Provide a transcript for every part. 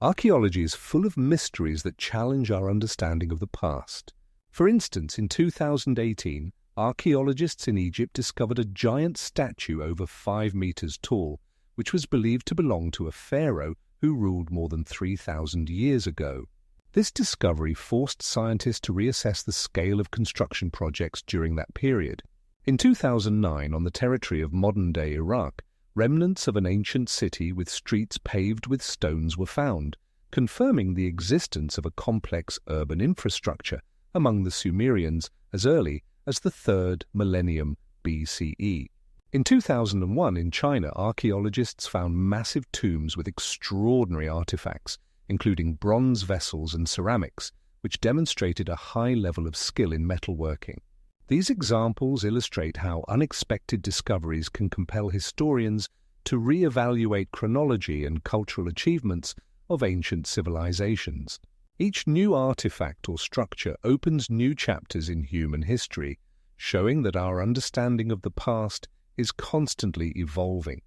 Archaeology is full of mysteries that challenge our understanding of the past. For instance, in 2018, archaeologists in Egypt discovered a giant statue over 5 meters tall, which was believed to belong to a pharaoh who ruled more than 3,000 years ago. This discovery forced scientists to reassess the scale of construction projects during that period. In 2009, on the territory of modern-day Iraq, remnants of an ancient city with streets paved with stones were found, confirming the existence of a complex urban infrastructure among the Sumerians as early as the 3rd millennium BCE. In 2001 in China, archaeologists found massive tombs with extraordinary artifacts, including bronze vessels and ceramics, which demonstrated a high level of skill in metalworking. These examples illustrate how unexpected discoveries can compel historians to re-evaluate chronology and cultural achievements of ancient civilizations. Each new artifact or structure opens new chapters in human history, showing that our understanding of the past is constantly evolving.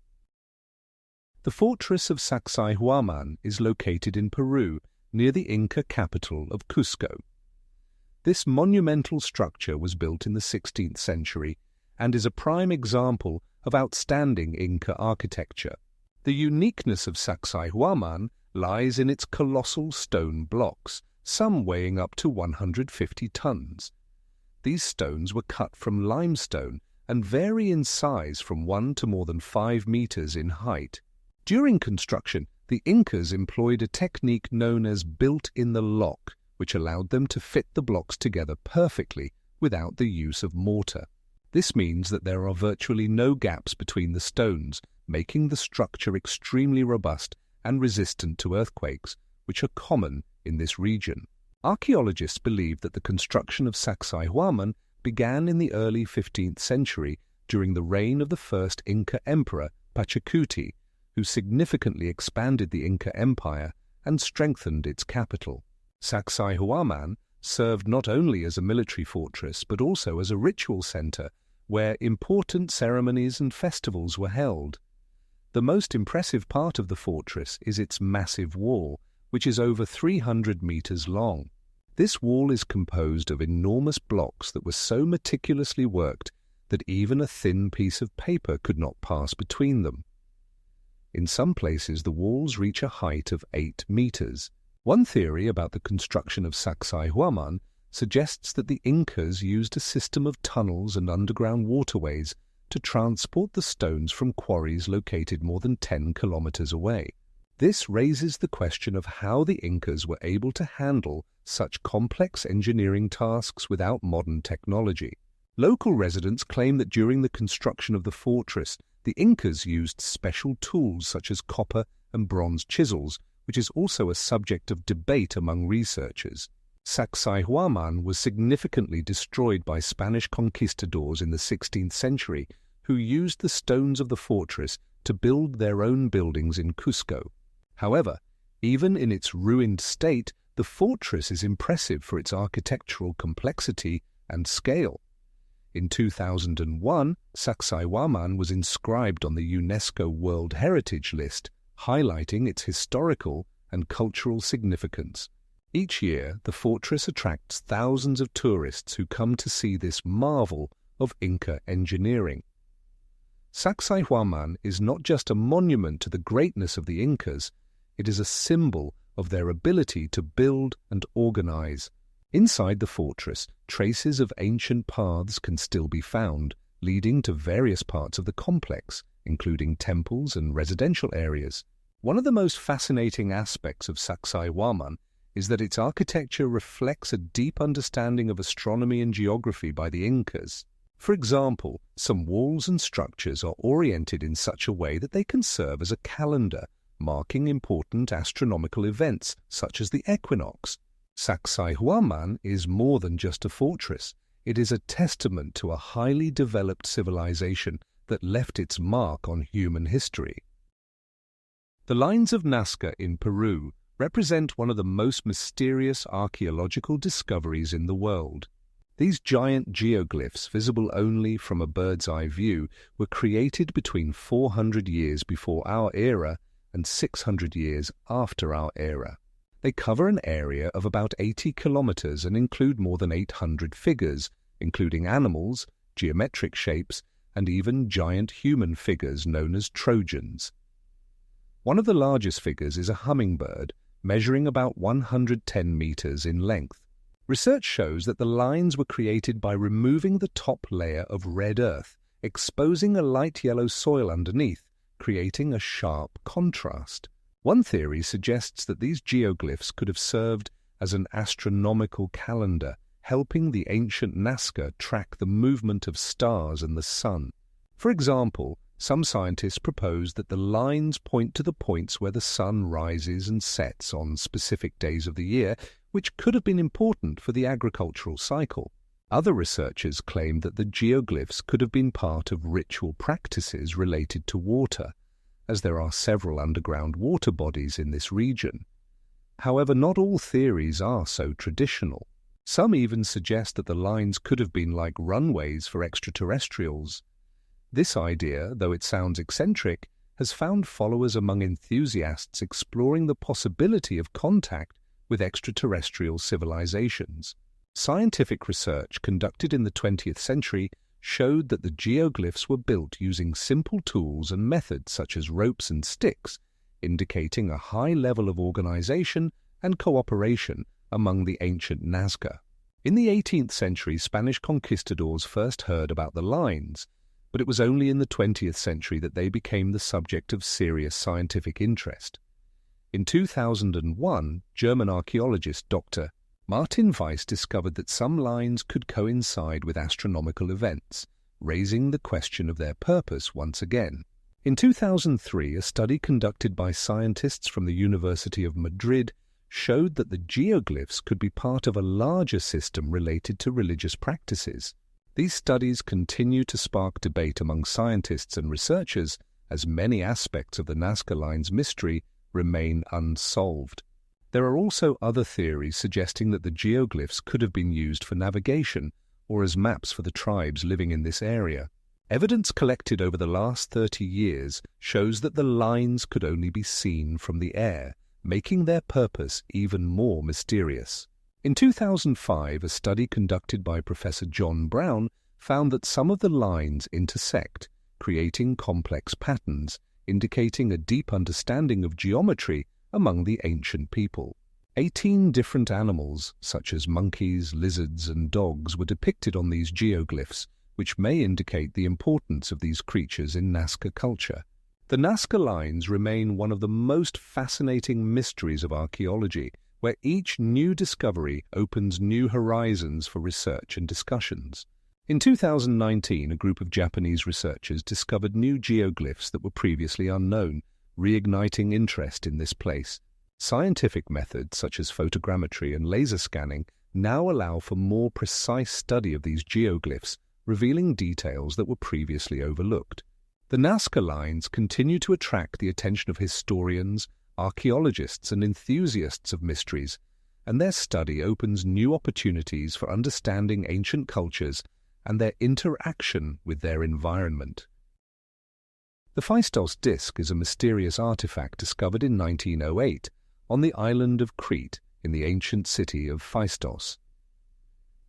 The fortress of Sacsayhuaman is located in Peru, near the Inca capital of Cusco. This monumental structure was built in the 16th century and is a prime example of outstanding Inca architecture. The uniqueness of Sacsayhuaman lies in its colossal stone blocks, some weighing up to 150 tons. These stones were cut from limestone and vary in size from 1 to more than 5 meters in height. During construction, the Incas employed a technique known as built-in-the-lock, which allowed them to fit the blocks together perfectly without the use of mortar. This means that there are virtually no gaps between the stones, making the structure extremely robust and resistant to earthquakes, which are common in this region. Archaeologists believe that the construction of Sacsayhuaman began in the early 15th century during the reign of the first Inca emperor, Pachacuti, who significantly expanded the Inca Empire and strengthened its capital. Sacsayhuaman served not only as a military fortress but also as a ritual center where important ceremonies and festivals were held. The most impressive part of the fortress is its massive wall, which is over 300 meters long. This wall is composed of enormous blocks that were so meticulously worked that even a thin piece of paper could not pass between them. In some places, the walls reach a height of 8 meters. One theory about the construction of Sacsayhuaman suggests that the Incas used a system of tunnels and underground waterways to transport the stones from quarries located more than 10 kilometers away. This raises the question of how the Incas were able to handle such complex engineering tasks without modern technology. Local residents claim that during the construction of the fortress, the Incas used special tools such as copper and bronze chisels, which is also a subject of debate among researchers. Sacsayhuaman was significantly destroyed by Spanish conquistadors in the 16th century, who used the stones of the fortress to build their own buildings in Cusco. However, even in its ruined state, the fortress is impressive for its architectural complexity and scale. In 2001, Sacsayhuaman was inscribed on the UNESCO World Heritage List, highlighting its historical and cultural significance. Each year, the fortress attracts thousands of tourists who come to see this marvel of Inca engineering. Sacsayhuaman is not just a monument to the greatness of the Incas, it is a symbol of their ability to build and organize. Inside the fortress, traces of ancient paths can still be found, leading to various parts of the complex, including temples and residential areas. One of the most fascinating aspects of Sacsayhuaman is that its architecture reflects a deep understanding of astronomy and geography by the Incas. For example, some walls and structures are oriented in such a way that they can serve as a calendar, marking important astronomical events such as the equinox. Sacsayhuaman is more than just a fortress. It is a testament to a highly developed civilization that left its mark on human history. The lines of Nazca in Peru represent one of the most mysterious archaeological discoveries in the world. These giant geoglyphs, visible only from a bird's-eye view, were created between 400 years before our era and 600 years after our era. They cover an area of about 80 kilometers and include more than 800 figures, including animals, geometric shapes, and even giant human figures known as Trojans. One of the largest figures is a hummingbird, measuring about 110 meters in length. Research shows that the lines were created by removing the top layer of red earth, exposing a light yellow soil underneath, creating a sharp contrast. One theory suggests that these geoglyphs could have served as an astronomical calendar, helping the ancient Nazca track the movement of stars and the sun. For example, some scientists propose that the lines point to the points where the sun rises and sets on specific days of the year, which could have been important for the agricultural cycle. Other researchers claim that the geoglyphs could have been part of ritual practices related to water, as there are several underground water bodies in this region. However, not all theories are so traditional. Some even suggest that the lines could have been like runways for extraterrestrials. This idea, though it sounds eccentric, has found followers among enthusiasts exploring the possibility of contact with extraterrestrial civilizations. Scientific research conducted in the 20th century showed that the geoglyphs were built using simple tools and methods such as ropes and sticks, indicating a high level of organization and cooperation among the ancient Nazca. In the 18th century, Spanish conquistadors first heard about the lines, but it was only in the 20th century that they became the subject of serious scientific interest. In 2001, German archaeologist Dr. Martin Weiss discovered that some lines could coincide with astronomical events, raising the question of their purpose once again. In 2003, a study conducted by scientists from the University of Madrid showed that the geoglyphs could be part of a larger system related to religious practices. These studies continue to spark debate among scientists and researchers, as many aspects of the Nazca Line's mystery remain unsolved. There are also other theories suggesting that the geoglyphs could have been used for navigation or as maps for the tribes living in this area. Evidence collected over the last 30 years shows that the lines could only be seen from the air, making their purpose even more mysterious. In 2005, a study conducted by Professor John Brown found that some of the lines intersect, creating complex patterns, indicating a deep understanding of geometry among the ancient people. 18 different animals, such as monkeys, lizards, and dogs, were depicted on these geoglyphs, which may indicate the importance of these creatures in Nazca culture. The Nazca lines remain one of the most fascinating mysteries of archaeology, where each new discovery opens new horizons for research and discussions. In 2019, a group of Japanese researchers discovered new geoglyphs that were previously unknown, reigniting interest in this place. Scientific methods such as photogrammetry and laser scanning now allow for more precise study of these geoglyphs, revealing details that were previously overlooked. The Nazca lines continue to attract the attention of historians, archaeologists, and enthusiasts of mysteries, and their study opens new opportunities for understanding ancient cultures and their interaction with their environment. The Phaistos disk is a mysterious artifact discovered in 1908 on the island of Crete in the ancient city of Phaistos.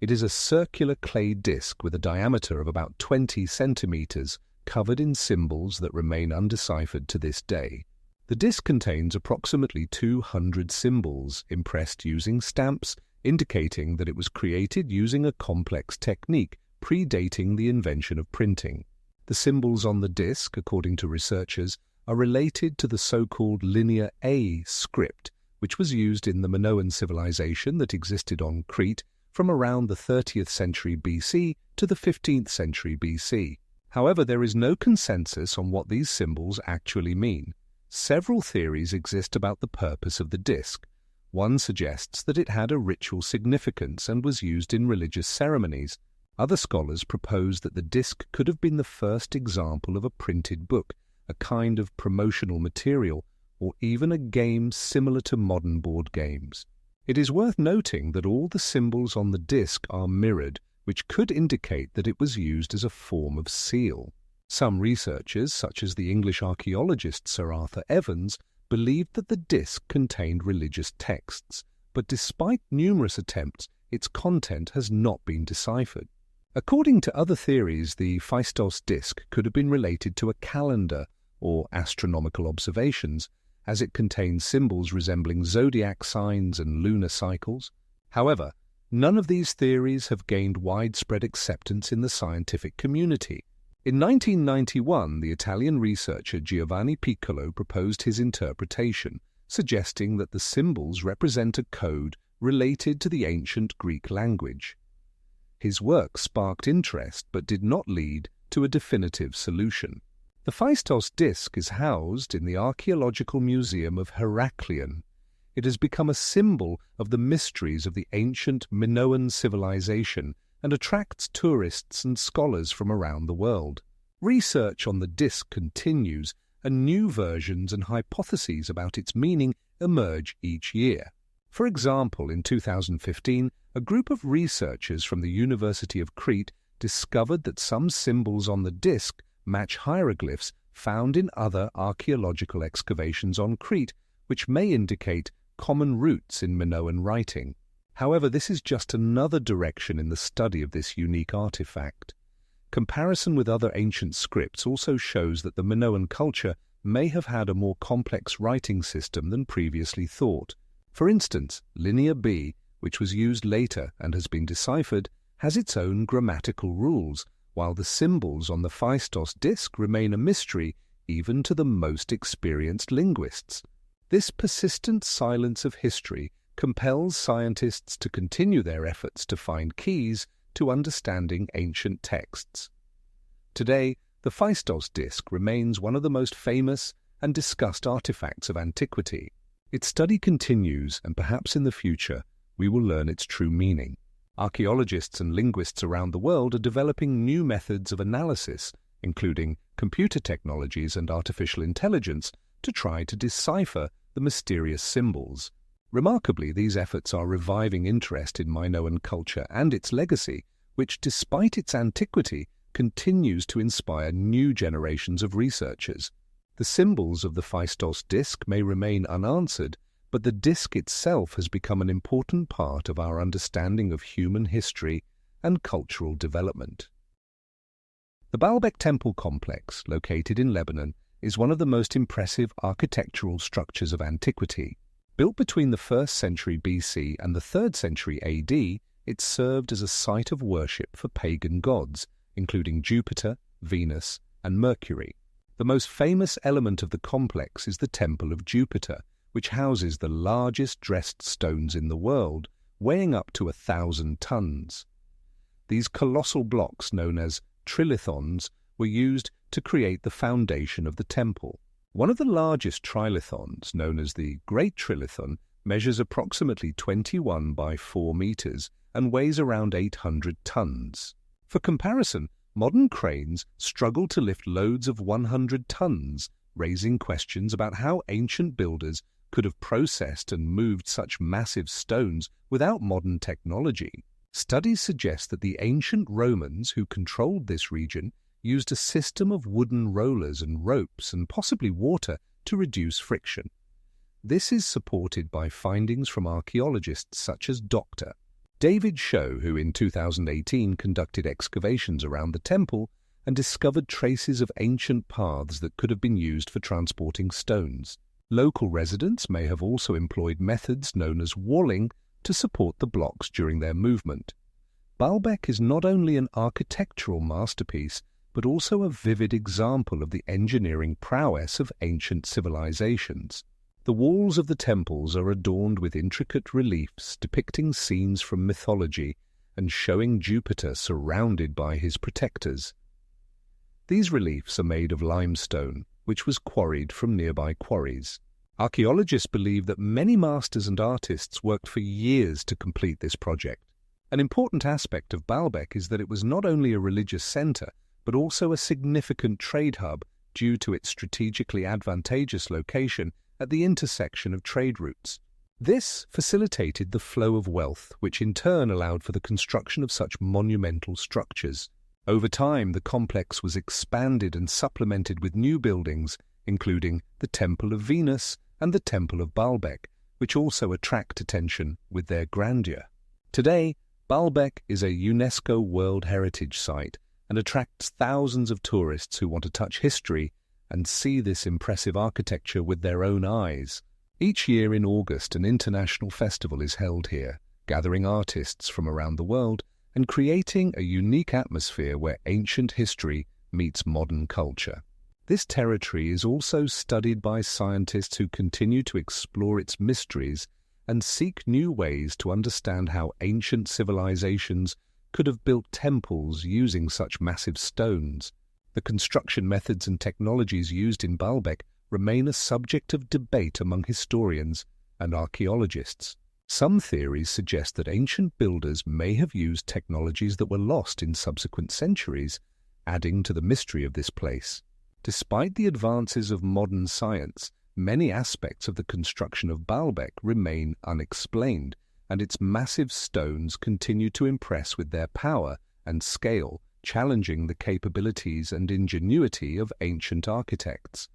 It is a circular clay disk with a diameter of about 20 centimeters, covered in symbols that remain undeciphered to this day. The disk contains approximately 200 symbols impressed using stamps, indicating that it was created using a complex technique predating the invention of printing. The symbols on the disk, according to researchers, are related to the so-called Linear A script, which was used in the Minoan civilization that existed on Crete from around the 30th century BC to the 15th century BC. However, there is no consensus on what these symbols actually mean. Several theories exist about the purpose of the disk. One suggests that it had a ritual significance and was used in religious ceremonies. Other scholars propose that the disk could have been the first example of a printed book, a kind of promotional material, or even a game similar to modern board games. It is worth noting that all the symbols on the disk are mirrored, which could indicate that it was used as a form of seal. Some researchers, such as the English archaeologist Sir Arthur Evans, believed that the disc contained religious texts, but despite numerous attempts, its content has not been deciphered. According to other theories, the Phaistos disc could have been related to a calendar or astronomical observations, as it contains symbols resembling zodiac signs and lunar cycles. However, none of these theories have gained widespread acceptance in the scientific community. In 1991, the Italian researcher Giovanni Piccolo proposed his interpretation, suggesting that the symbols represent a code related to the ancient Greek language. His work sparked interest but did not lead to a definitive solution. The Phaistos disc is housed in the Archaeological Museum of Heraklion. It has become a symbol of the mysteries of the ancient Minoan civilization and attracts tourists and scholars from around the world. Research on the disc continues, and new versions and hypotheses about its meaning emerge each year. For example, in 2015, a group of researchers from the University of Crete discovered that some symbols on the disc match hieroglyphs found in other archaeological excavations on Crete, which may indicate common roots in Minoan writing. However, this is just another direction in the study of this unique artifact. Comparison with other ancient scripts also shows that the Minoan culture may have had a more complex writing system than previously thought. For instance, Linear B, which was used later and has been deciphered, has its own grammatical rules, while the symbols on the Phaistos disc remain a mystery even to the most experienced linguists. This persistent silence of history compels scientists to continue their efforts to find keys to understanding ancient texts. Today, the Phaistos disc remains one of the most famous and discussed artifacts of antiquity. Its study continues, and perhaps in the future we will learn its true meaning. Archaeologists and linguists around the world are developing new methods of analysis, including computer technologies and artificial intelligence, to try to decipher the mysterious symbols. Remarkably, these efforts are reviving interest in Minoan culture and its legacy, which, despite its antiquity, continues to inspire new generations of researchers. The symbols of the Phaistos disc may remain unanswered, but the disc itself has become an important part of our understanding of human history and cultural development. The Baalbek Temple complex, located in Lebanon, is one of the most impressive architectural structures of antiquity. Built between the 1st century BC and the 3rd century AD, it served as a site of worship for pagan gods, including Jupiter, Venus, and Mercury. The most famous element of the complex is the Temple of Jupiter, which houses the largest dressed stones in the world, weighing up to 1,000 tons. These colossal blocks, known as trilithons, were used to create the foundation of the temple. One of the largest trilithons, known as the Great Trilithon, measures approximately 21 by 4 meters and weighs around 800 tons. For comparison, modern cranes struggle to lift loads of 100 tons, raising questions about how ancient builders could have processed and moved such massive stones without modern technology. Studies suggest that the ancient Romans who controlled this region used a system of wooden rollers and ropes and possibly water to reduce friction. This is supported by findings from archaeologists such as Dr. David Show, who in 2018 conducted excavations around the temple and discovered traces of ancient paths that could have been used for transporting stones. Local residents may have also employed methods known as walling to support the blocks during their movement. Baalbek is not only an architectural masterpiece, but also a vivid example of the engineering prowess of ancient civilizations. The walls of the temples are adorned with intricate reliefs depicting scenes from mythology and showing Jupiter surrounded by his protectors. These reliefs are made of limestone, which was quarried from nearby quarries. Archaeologists believe that many masters and artists worked for years to complete this project. An important aspect of Baalbek is that it was not only a religious center, but also a significant trade hub due to its strategically advantageous location at the intersection of trade routes. This facilitated the flow of wealth, which in turn allowed for the construction of such monumental structures. Over time, the complex was expanded and supplemented with new buildings, including the Temple of Venus and the Temple of Baalbek, which also attract attention with their grandeur. Today, Baalbek is a UNESCO World Heritage Site and attracts thousands of tourists who want to touch history and see this impressive architecture with their own eyes. Each year in August, an international festival is held here, gathering artists from around the world and creating a unique atmosphere where ancient history meets modern culture. This territory is also studied by scientists who continue to explore its mysteries and seek new ways to understand how ancient civilizations could have built temples using such massive stones. The construction methods and technologies used in Baalbek remain a subject of debate among historians and archaeologists. Some theories suggest that ancient builders may have used technologies that were lost in subsequent centuries, adding to the mystery of this place. Despite the advances of modern science, many aspects of the construction of Baalbek remain unexplained, and its massive stones continue to impress with their power and scale, challenging the capabilities and ingenuity of ancient architects.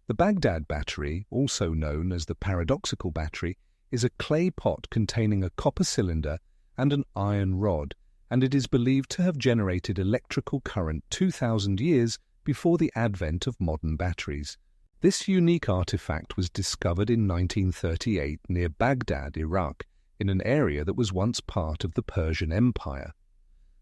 The Baghdad battery, also known as the paradoxical battery, is a clay pot containing a copper cylinder and an iron rod, and it is believed to have generated electrical current 2,000 years before the advent of modern batteries. This unique artifact was discovered in 1938 near Baghdad, Iraq, in an area that was once part of the Persian Empire.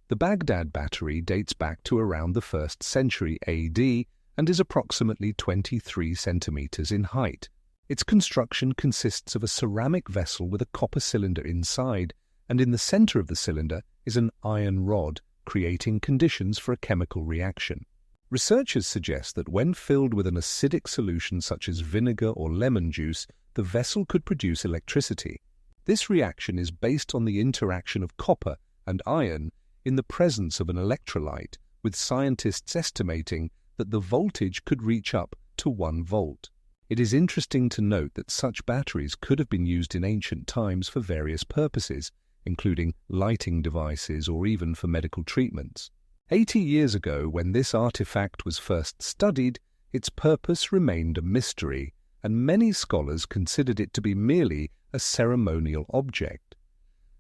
The Baghdad battery dates back to around the 1st century AD and is approximately 23 centimeters in height. Its construction consists of a ceramic vessel with a copper cylinder inside, and in the center of the cylinder is an iron rod, creating conditions for a chemical reaction. Researchers suggest that when filled with an acidic solution such as vinegar or lemon juice, the vessel could produce electricity. This reaction is based on the interaction of copper and iron in the presence of an electrolyte, with scientists estimating that the voltage could reach up to 1 volt. It is interesting to note that such batteries could have been used in ancient times for various purposes, including lighting devices or even for medical treatments. 80 years ago, when this artifact was first studied, its purpose remained a mystery, and many scholars considered it to be merely a ceremonial object.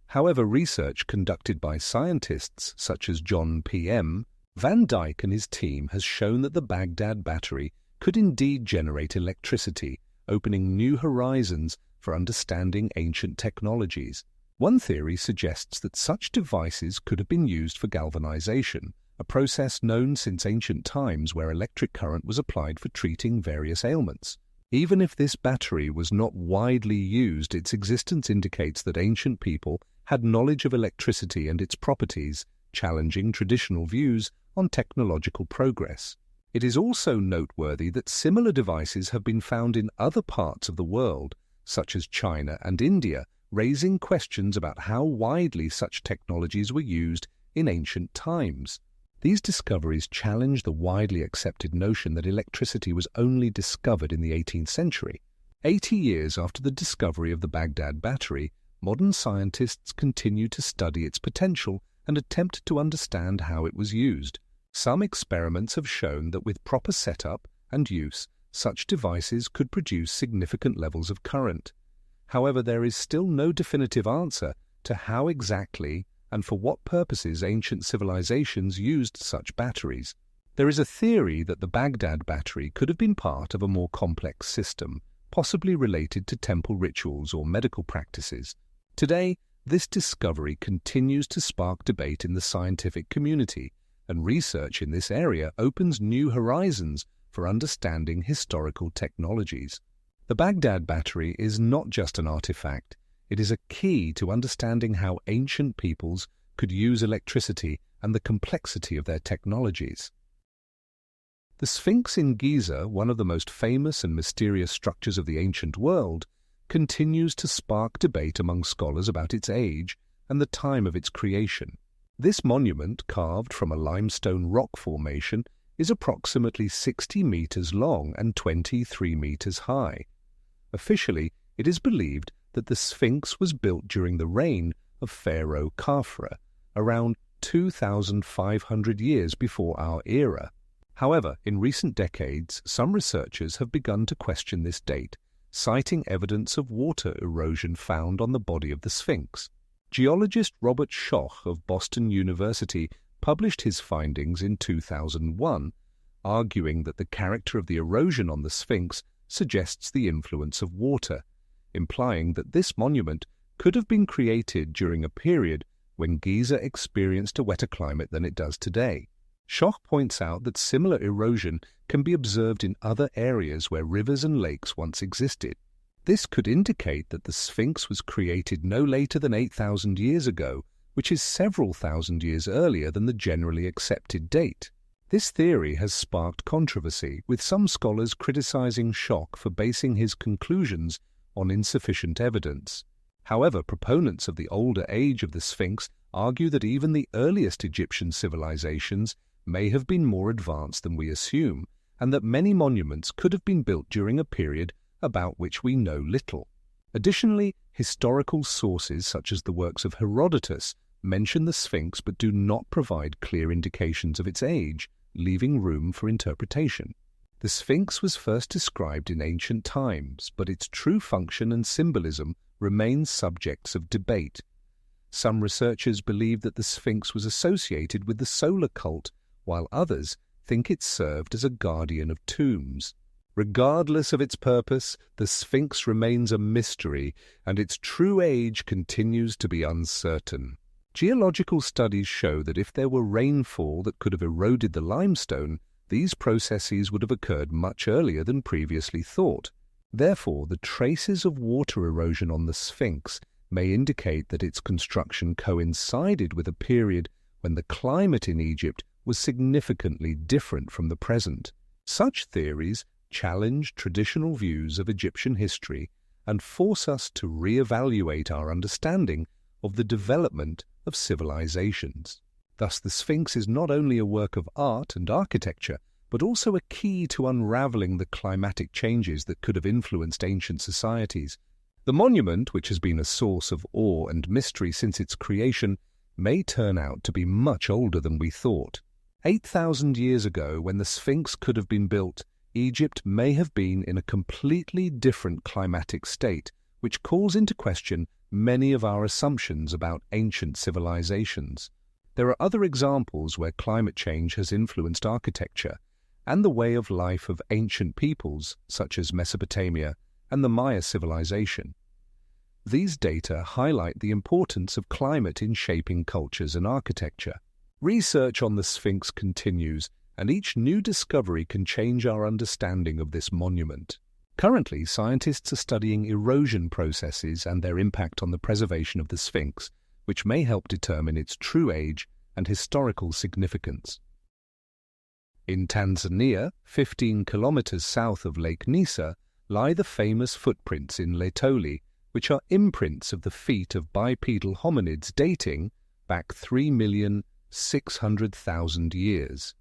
However, research conducted by scientists such as John P.M. Van Dyke and his team has shown that the Baghdad battery could indeed generate electricity, opening new horizons for understanding ancient technologies. One theory suggests that such devices could have been used for galvanization, a process known since ancient times where electric current was applied for treating various ailments. Even if this battery was not widely used, its existence indicates that ancient people had knowledge of electricity and its properties, challenging traditional views on technological progress. It is also noteworthy that similar devices have been found in other parts of the world, such as China and India, raising questions about how widely such technologies were used in ancient times. These discoveries challenge the widely accepted notion that electricity was only discovered in the 18th century. 80 years after the discovery of the Baghdad battery, modern scientists continue to study its potential and attempt to understand how it was used. Some experiments have shown that with proper setup and use, such devices could produce significant levels of current. However, there is still no definitive answer to how exactly and for what purposes ancient civilizations used such batteries. There is a theory that the Baghdad battery could have been part of a more complex system, possibly related to temple rituals or medical practices. Today, this discovery continues to spark debate in the scientific community, and research in this area opens new horizons for understanding historical technologies. The Baghdad battery is not just an artifact, it is a key to understanding how ancient peoples could use electricity and the complexity of their technologies. The Sphinx in Giza, one of the most famous and mysterious structures of the ancient world, continues to spark debate among scholars about its age and the time of its creation. This monument, carved from a limestone rock formation, is approximately 60 meters long and 23 meters high. Officially, it is believed that the Sphinx was built during the reign of Pharaoh Khafra, around 2,500 years before our era. However, in recent decades, some researchers have begun to question this date, citing evidence of water erosion found on the body of the Sphinx. Geologist Robert Schoch of Boston University published his findings in 2001, arguing that the character of the erosion on the Sphinx suggests the influence of water, implying that this monument could have been created during a period when Giza experienced a wetter climate than it does today. Schoch points out that similar erosion can be observed in other areas where rivers and lakes once existed. This could indicate that the Sphinx was created no later than 8,000 years ago, which is several thousand years earlier than the generally accepted date. This theory has sparked controversy, with some scholars criticizing Schoch for basing his conclusions on insufficient evidence. However, proponents of the older age of the Sphinx argue that even the earliest Egyptian civilizations may have been more advanced than we assume, and that many monuments could have been built during a period about which we know little. Additionally, historical sources such as the works of Herodotus mention the Sphinx but do not provide clear indications of its age, leaving room for interpretation. The Sphinx was first described in ancient times, but its true function and symbolism remain subjects of debate. Some researchers believe that the Sphinx was associated with the solar cult, while others think it served as a guardian of tombs. Regardless of its purpose, the Sphinx remains a mystery, and its true age continues to be uncertain. Geological studies show that if there were rainfall that could have eroded the limestone, these processes would have occurred much earlier than previously thought. Therefore, the traces of water erosion on the Sphinx may indicate that its construction coincided with a period when the climate in Egypt was significantly different from the present. Such theories challenge traditional views of Egyptian history and force us to re-evaluate our understanding of the development of civilizations. Thus, the Sphinx is not only a work of art and architecture, but also a key to unraveling the climatic changes that could have influenced ancient societies. The monument, which has been a source of awe and mystery since its creation, may turn out to be much older than we thought. 8,000 years ago, when the Sphinx could have been built, Egypt may have been in a completely different climatic state, which calls into question many of our assumptions about ancient civilizations. There are other examples where climate change has influenced architecture and the way of life of ancient peoples, such as Mesopotamia and the Maya civilization. These data highlight the importance of climate in shaping cultures and architecture. Research on the Sphinx continues, and each new discovery can change our understanding of this monument. Currently, scientists are studying erosion processes and their impact on the preservation of the Sphinx, which may help determine its true age and historical significance. In Tanzania, 15 kilometers south of Lake Nisa, lie the famous footprints in Letoli, which are imprints of the feet of bipedal hominids dating back 3,600,000 years.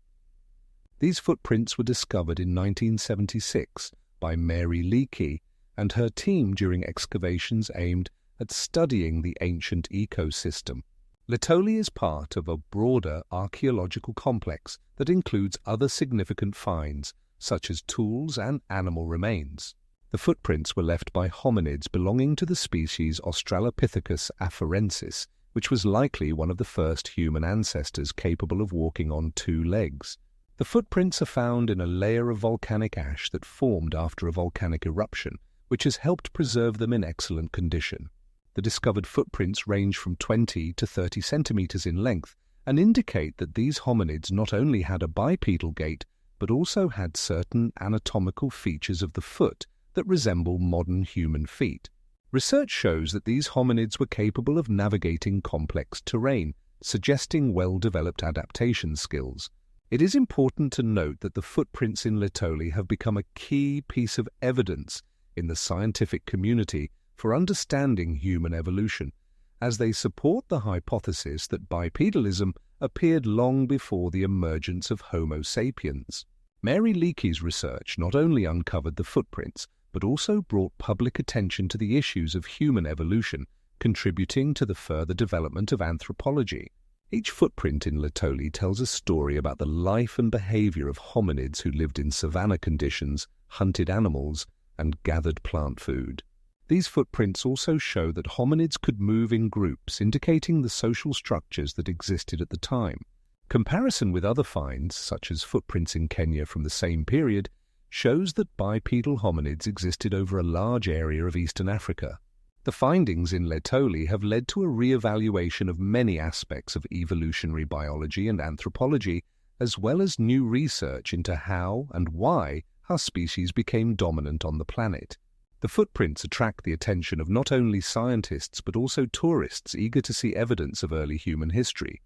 These footprints were discovered in 1976 by Mary Leakey and her team during excavations aimed at studying the ancient ecosystem. Letoli is part of a broader archaeological complex that includes other significant finds, such as tools and animal remains. The footprints were left by hominids belonging to the species Australopithecus afarensis, which was likely one of the first human ancestors capable of walking on two legs. The footprints are found in a layer of volcanic ash that formed after a volcanic eruption, which has helped preserve them in excellent condition. The discovered footprints range from 20 to 30 centimeters in length and indicate that these hominids not only had a bipedal gait, but also had certain anatomical features of the foot that resemble modern human feet. Research shows that these hominids were capable of navigating complex terrain, suggesting well-developed adaptation skills. It is important to note that the footprints in Letoli have become a key piece of evidence in the scientific community for understanding human evolution, as they support the hypothesis that bipedalism appeared long before the emergence of Homo sapiens. Mary Leakey's research not only uncovered the footprints, but also brought public attention to the issues of human evolution, contributing to the further development of anthropology. Each footprint in Laetoli tells a story about the life and behavior of hominids who lived in savanna conditions, hunted animals, and gathered plant food. These footprints also show that hominids could move in groups, indicating the social structures that existed at the time. Comparison with other finds, such as footprints in Kenya from the same period, shows that bipedal hominids existed over a large area of eastern Africa. The findings in Laetoli have led to a re-evaluation of many aspects of evolutionary biology and anthropology, as well as new research into how and why our species became dominant on the planet. The footprints attract the attention of not only scientists but also tourists eager to see evidence of early human history.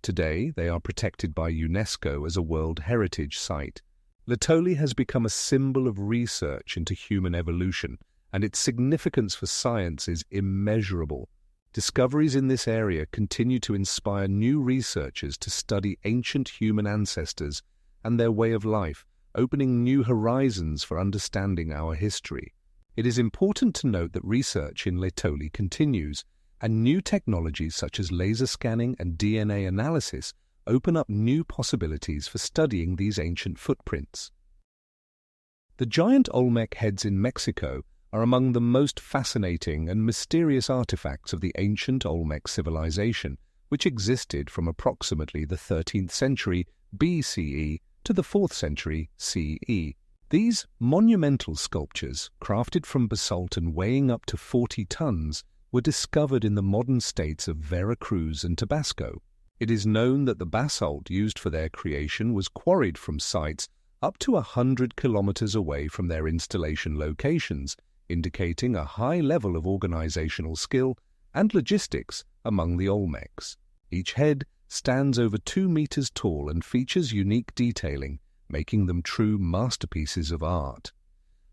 Today, they are protected by UNESCO as a World Heritage Site. Laetoli has become a symbol of research into human evolution, and its significance for science is immeasurable. Discoveries in this area continue to inspire new researchers to study ancient human ancestors and their way of life, opening new horizons for understanding our history. It is important to note that research in Laetoli continues, and new technologies such as laser scanning and DNA analysis open up new possibilities for studying these ancient footprints. The giant Olmec heads in Mexico are among the most fascinating and mysterious artifacts of the ancient Olmec civilization, which existed from approximately the 13th century BCE to the 4th century CE. These monumental sculptures, crafted from basalt and weighing up to 40 tons, were discovered in the modern states of Veracruz and Tabasco. It is known that the basalt used for their creation was quarried from sites up to 100 kilometers away from their installation locations, indicating a high level of organizational skill and logistics among the Olmecs. Each head stands over 2 meters tall and features unique detailing, making them true masterpieces of art.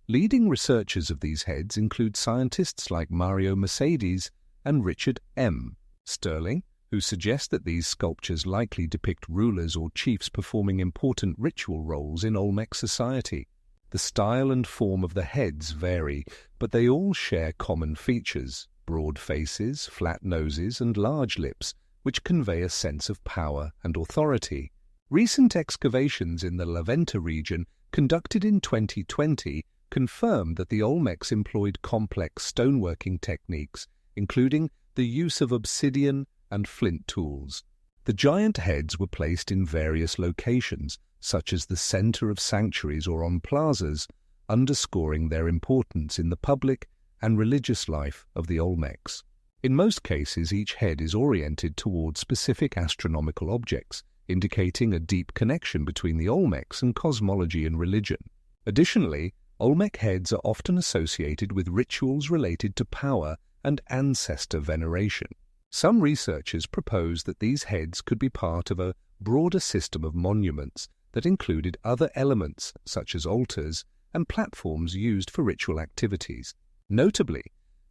Leading researchers of these heads include scientists like Mario Mercedes and Richard M. Sterling, who suggest that these sculptures likely depict rulers or chiefs performing important ritual roles in Olmec society. The style and form of the heads vary, but they all share common features: broad faces, flat noses, and large lips, which convey a sense of power and authority. Recent excavations in the La Venta region, conducted in 2020, confirmed that the Olmecs employed complex stoneworking techniques, including the use of obsidian and flint tools. The giant heads were placed in various locations, such as the center of sanctuaries or on plazas, underscoring their importance in the public and religious life of the Olmecs. In most cases, each head is oriented towards specific astronomical objects, indicating a deep connection between the Olmecs and cosmology and religion. Additionally, Olmec heads are often associated with rituals related to power and ancestor veneration. Some researchers propose that these heads could be part of a broader system of monuments that included other elements such as altars and platforms used for ritual activities. Notably,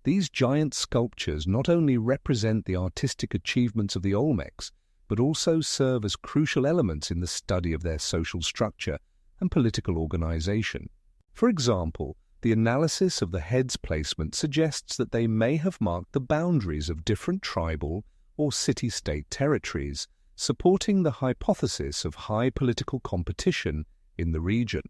these giant sculptures not only represent the artistic achievements of the Olmecs, but also serve as crucial elements in the study of their social structure and political organization. For example, the analysis of the heads' placement suggests that they may have marked the boundaries of different tribal or city-state territories, supporting the hypothesis of high political competition in the region.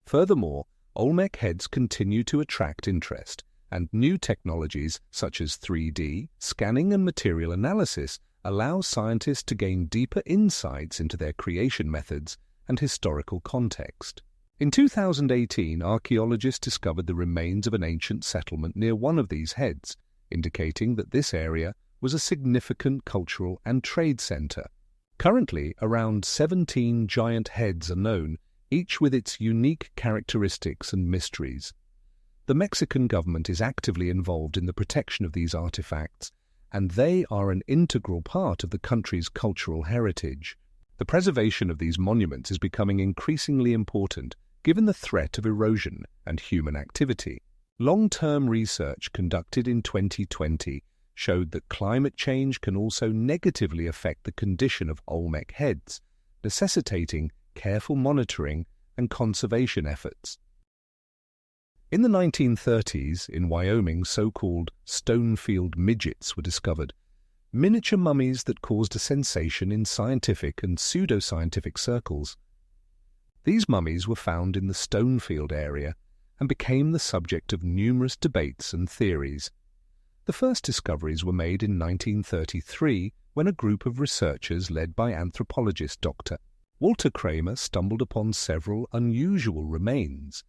Furthermore, Olmec heads continue to attract interest, and new technologies such as 3D, scanning and material analysis allow scientists to gain deeper insights into their creation methods and historical context. In 2018, archaeologists discovered the remains of an ancient settlement near one of these heads, indicating that this area was a significant cultural and trade center. Currently, around 17 giant heads are known, each with its unique characteristics and mysteries. The Mexican government is actively involved in the protection of these artifacts, and they are an integral part of the country's cultural heritage. The preservation of these monuments is becoming increasingly important, given the threat of erosion and human activity. Long-term research conducted in 2020 showed that climate change can also negatively affect the condition of Olmec heads, necessitating careful monitoring and conservation efforts. In the 1930s, in Wyoming, so-called stonefield midgets were discovered. miniature mummies that caused a sensation in scientific and pseudoscientific circles. These mummies were found in the Stonefield area and became the subject of numerous debates and theories. The first discoveries were made in 1933 when a group of researchers led by anthropologist Dr. Walter Kramer stumbled upon several unusual remains.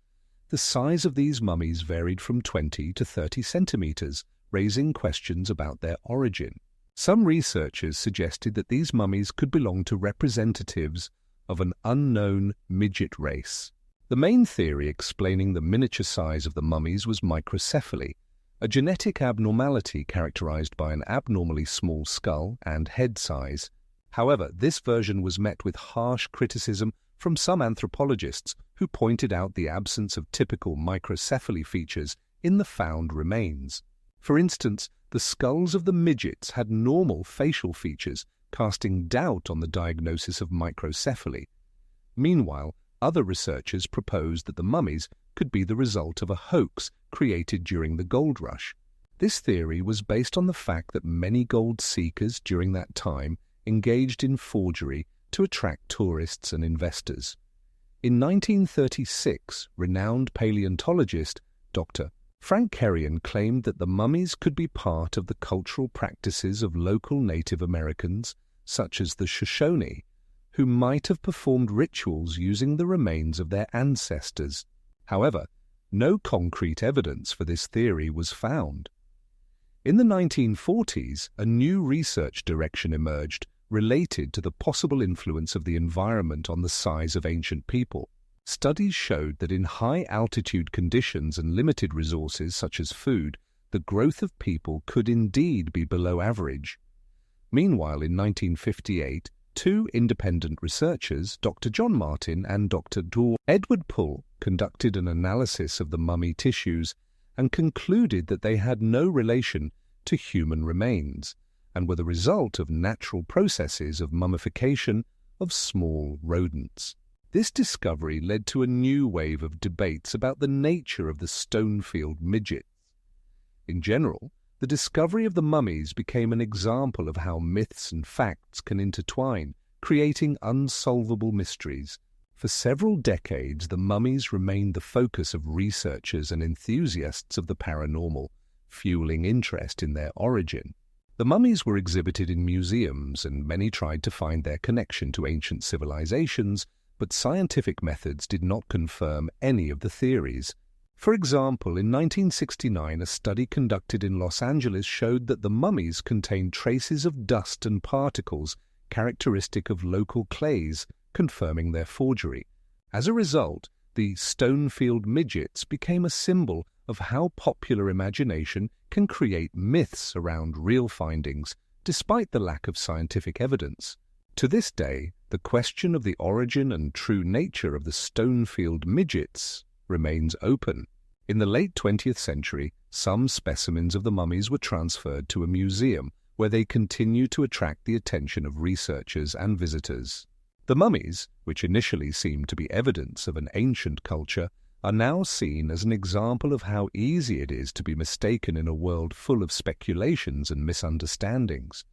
The size of these mummies varied from 20 to 30 centimeters, raising questions about their origin. Some researchers suggested that these mummies could belong to representatives of an unknown midget race. The main theory explaining the miniature size of the mummies was microcephaly, a genetic abnormality characterized by an abnormally small skull and head size. However, this version was met with harsh criticism from some anthropologists who pointed out the absence of typical microcephaly features in the found remains. For instance, the skulls of the midgets had normal facial features, casting doubt on the diagnosis of microcephaly. Meanwhile, other researchers proposed that the mummies could be the result of a hoax created during the gold rush. This theory was based on the fact that many gold seekers during that time engaged in forgery to attract tourists and investors. In 1936, renowned paleontologist Dr. Frank Kerrion claimed that the mummies could be part of the cultural practices of local Native Americans, such as the Shoshone, who might have performed rituals using the remains of their ancestors. However, no concrete evidence for this theory was found. In the 1940s, a new research direction emerged related to the possible influence of the environment on the size of ancient people. Studies showed that in high-altitude conditions and limited resources such as food, the growth of people could indeed be below average. Meanwhile, in 1958, two independent researchers, Dr. John Martin and Dr. Edward Pull, conducted an analysis of the mummy tissues and concluded that they had no relation to human remains and were the result of natural processes of mummification of small rodents. This discovery led to a new wave of debates about the nature of the Stonefield midgets. In general, the discovery of the mummies became an example of how myths and facts can intertwine, creating unsolvable mysteries. For several decades, the mummies remained the focus of researchers and enthusiasts of the paranormal, fueling interest in their origin. The mummies were exhibited in museums, and many tried to find their connection to ancient civilizations, but scientific methods did not confirm any of the theories. For example, in 1969, a study conducted in Los Angeles showed that the mummies contained traces of dust and particles characteristic of local clays, confirming their forgery. As a result, the Stonefield midgets became a symbol of how popular imagination can create myths around real findings, despite the lack of scientific evidence. To this day, the question of the origin and true nature of the Stonefield midgets remains open. In the late 20th century, some specimens of the mummies were transferred to a museum where they continue to attract the attention of researchers and visitors. The mummies, which initially seemed to be evidence of an ancient culture, are now seen as an example of how easy it is to be mistaken in a world full of speculations and misunderstandings.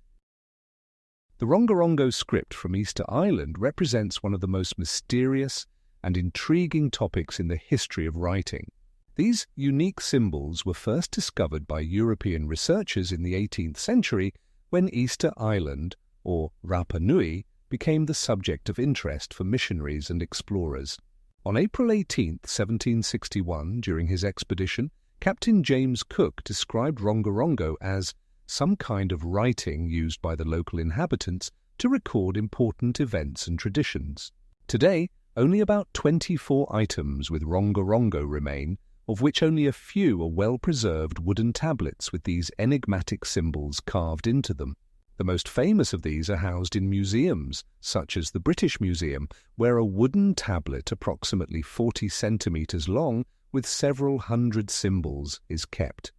The Rongorongo script from Easter Island represents one of the most mysterious and intriguing topics in the history of writing. These unique symbols were first discovered by European researchers in the 18th century when Easter Island, or Rapa Nui, became the subject of interest for missionaries and explorers. On April 18, 1761, during his expedition, Captain James Cook described Rongorongo as some kind of writing used by the local inhabitants to record important events and traditions. Today, only about 24 items with Rongorongo remain, of which only a few are well-preserved wooden tablets with these enigmatic symbols carved into them. The most famous of these are housed in museums, such as the British Museum, where a wooden tablet approximately 40 centimeters long with several hundred symbols is kept.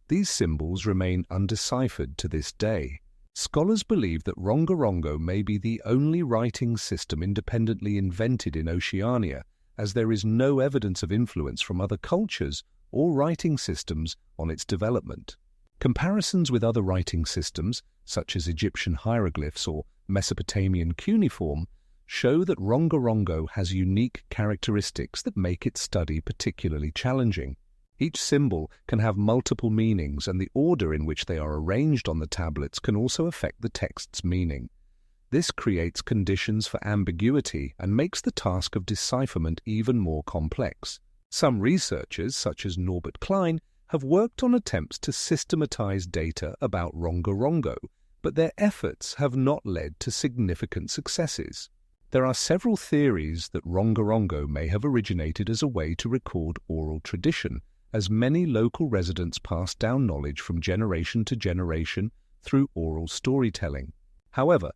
These symbols remain undeciphered to this day. Scholars believe that Rongorongo may be the only writing system independently invented in Oceania, as there is no evidence of influence from other cultures or writing systems on its development. Comparisons with other writing systems, such as Egyptian hieroglyphs or Mesopotamian cuneiform, show that Rongorongo has unique characteristics that make its study particularly challenging. Each symbol can have multiple meanings, and the order in which they are arranged on the tablets can also affect the text's meaning. This creates conditions for ambiguity and makes the task of decipherment even more complex. Some researchers, such as Norbert Klein, have worked on attempts to systematize data about Rongorongo, but their efforts have not led to significant successes. There are several theories that Rongorongo may have originated as a way to record oral tradition, as many local residents passed down knowledge from generation to generation through oral storytelling. However,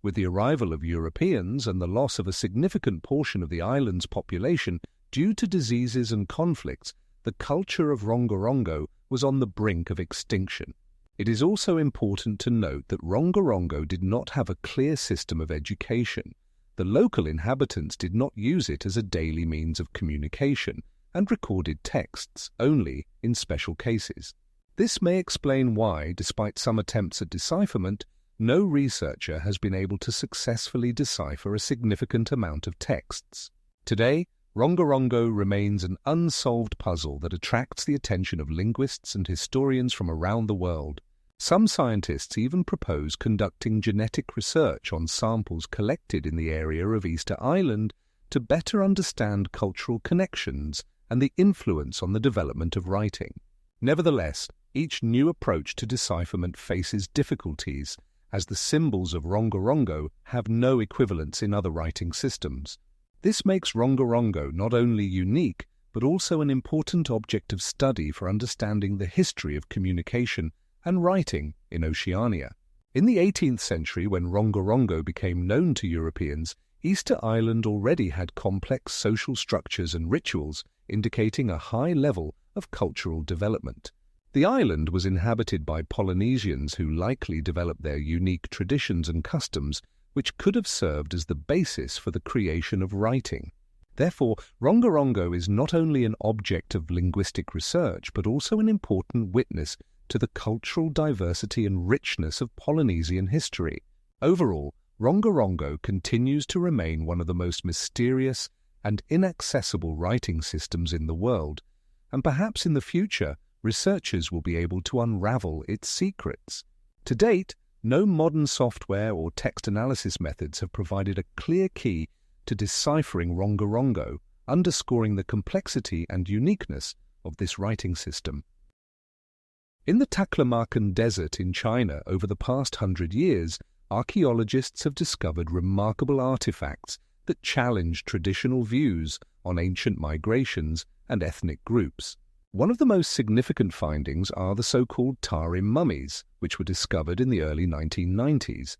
with the arrival of Europeans and the loss of a significant portion of the island's population due to diseases and conflicts, the culture of Rongorongo was on the brink of extinction. It is also important to note that Rongorongo did not have a clear system of education. The local inhabitants did not use it as a daily means of communication and recorded texts only in special cases. This may explain why, despite some attempts at decipherment, no researcher has been able to successfully decipher a significant amount of texts. Today, Rongorongo remains an unsolved puzzle that attracts the attention of linguists and historians from around the world. Some scientists even propose conducting genetic research on samples collected in the area of Easter Island to better understand cultural connections and the influence on the development of writing. Nevertheless, each new approach to decipherment faces difficulties, as the symbols of Rongorongo have no equivalents in other writing systems. This makes Rongorongo not only unique, but also an important object of study for understanding the history of communication and writing in Oceania. In the 18th century, when Rongorongo became known to Europeans, Easter Island already had complex social structures and rituals, indicating a high level of cultural development. The island was inhabited by Polynesians who likely developed their unique traditions and customs, which could have served as the basis for the creation of writing. Therefore, Rongorongo is not only an object of linguistic research, but also an important witness to the cultural diversity and richness of Polynesian history. Overall, Rongorongo continues to remain one of the most mysterious and inaccessible writing systems in the world, and perhaps in the future, researchers will be able to unravel its secrets. To date, no modern software or text analysis methods have provided a clear key to deciphering Rongorongo, underscoring the complexity and uniqueness of this writing system. In the Taklamakan Desert in China over the past 100 years, archaeologists have discovered remarkable artifacts that challenge traditional views on ancient migrations and ethnic groups. One of the most significant findings are the so-called Tarim mummies, which were discovered in the early 1990s.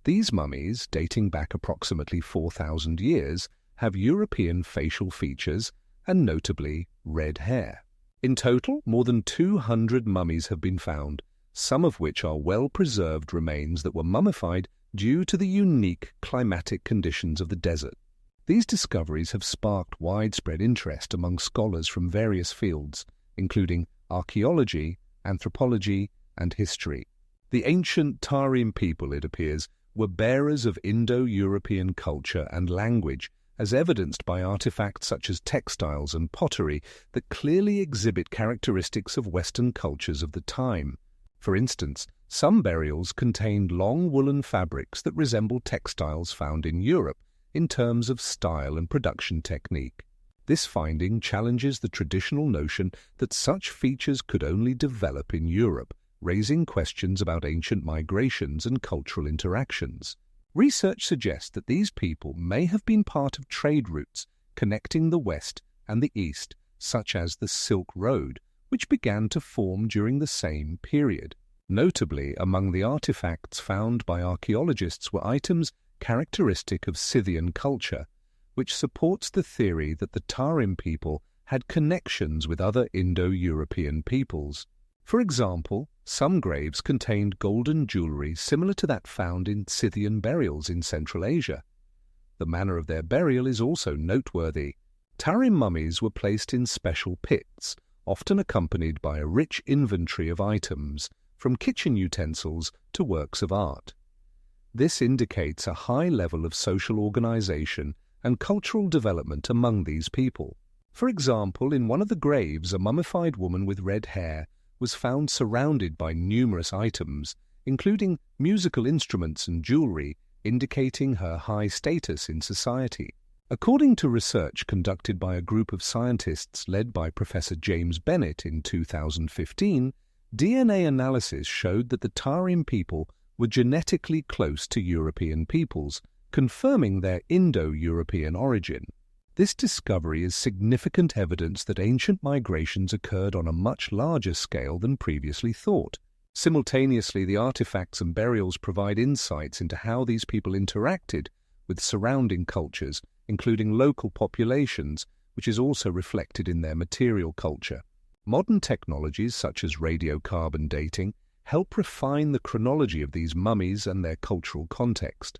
These mummies, dating back approximately 4,000 years, have European facial features and notably red hair. In total, more than 200 mummies have been found, some of which are well-preserved remains that were mummified due to the unique climatic conditions of the desert. These discoveries have sparked widespread interest among scholars from various fields, including archaeology, anthropology, and history. The ancient Tarim people, it appears, were bearers of Indo-European culture and language, as evidenced by artifacts such as textiles and pottery that clearly exhibit characteristics of Western cultures of the time. For instance, some burials contained long woolen fabrics that resemble textiles found in Europe in terms of style and production technique. This finding challenges the traditional notion that such features could only develop in Europe, raising questions about ancient migrations and cultural interactions. Research suggests that these people may have been part of trade routes connecting the West and the East, such as the Silk Road, which began to form during the same period. Notably, among the artifacts found by archaeologists were items characteristic of Scythian culture, which supports the theory that the Tarim people had connections with other Indo-European peoples. For example, some graves contained golden jewelry similar to that found in Scythian burials in Central Asia. The manner of their burial is also noteworthy. Tarim mummies were placed in special pits, often accompanied by a rich inventory of items, from kitchen utensils to works of art. This indicates a high level of social organization and cultural development among these people. For example, in one of the graves, a mummified woman with red hair was found surrounded by numerous items, including musical instruments and jewelry, indicating her high status in society. According to research conducted by a group of scientists led by Professor James Bennett in 2015, DNA analysis showed that the Tarim people were genetically close to European peoples, confirming their Indo-European origin. This discovery is significant evidence that ancient migrations occurred on a much larger scale than previously thought. Simultaneously, the artifacts and burials provide insights into how these people interacted with surrounding cultures, including local populations, which is also reflected in their material culture. Modern technologies such as radiocarbon dating help refine the chronology of these mummies and their cultural context.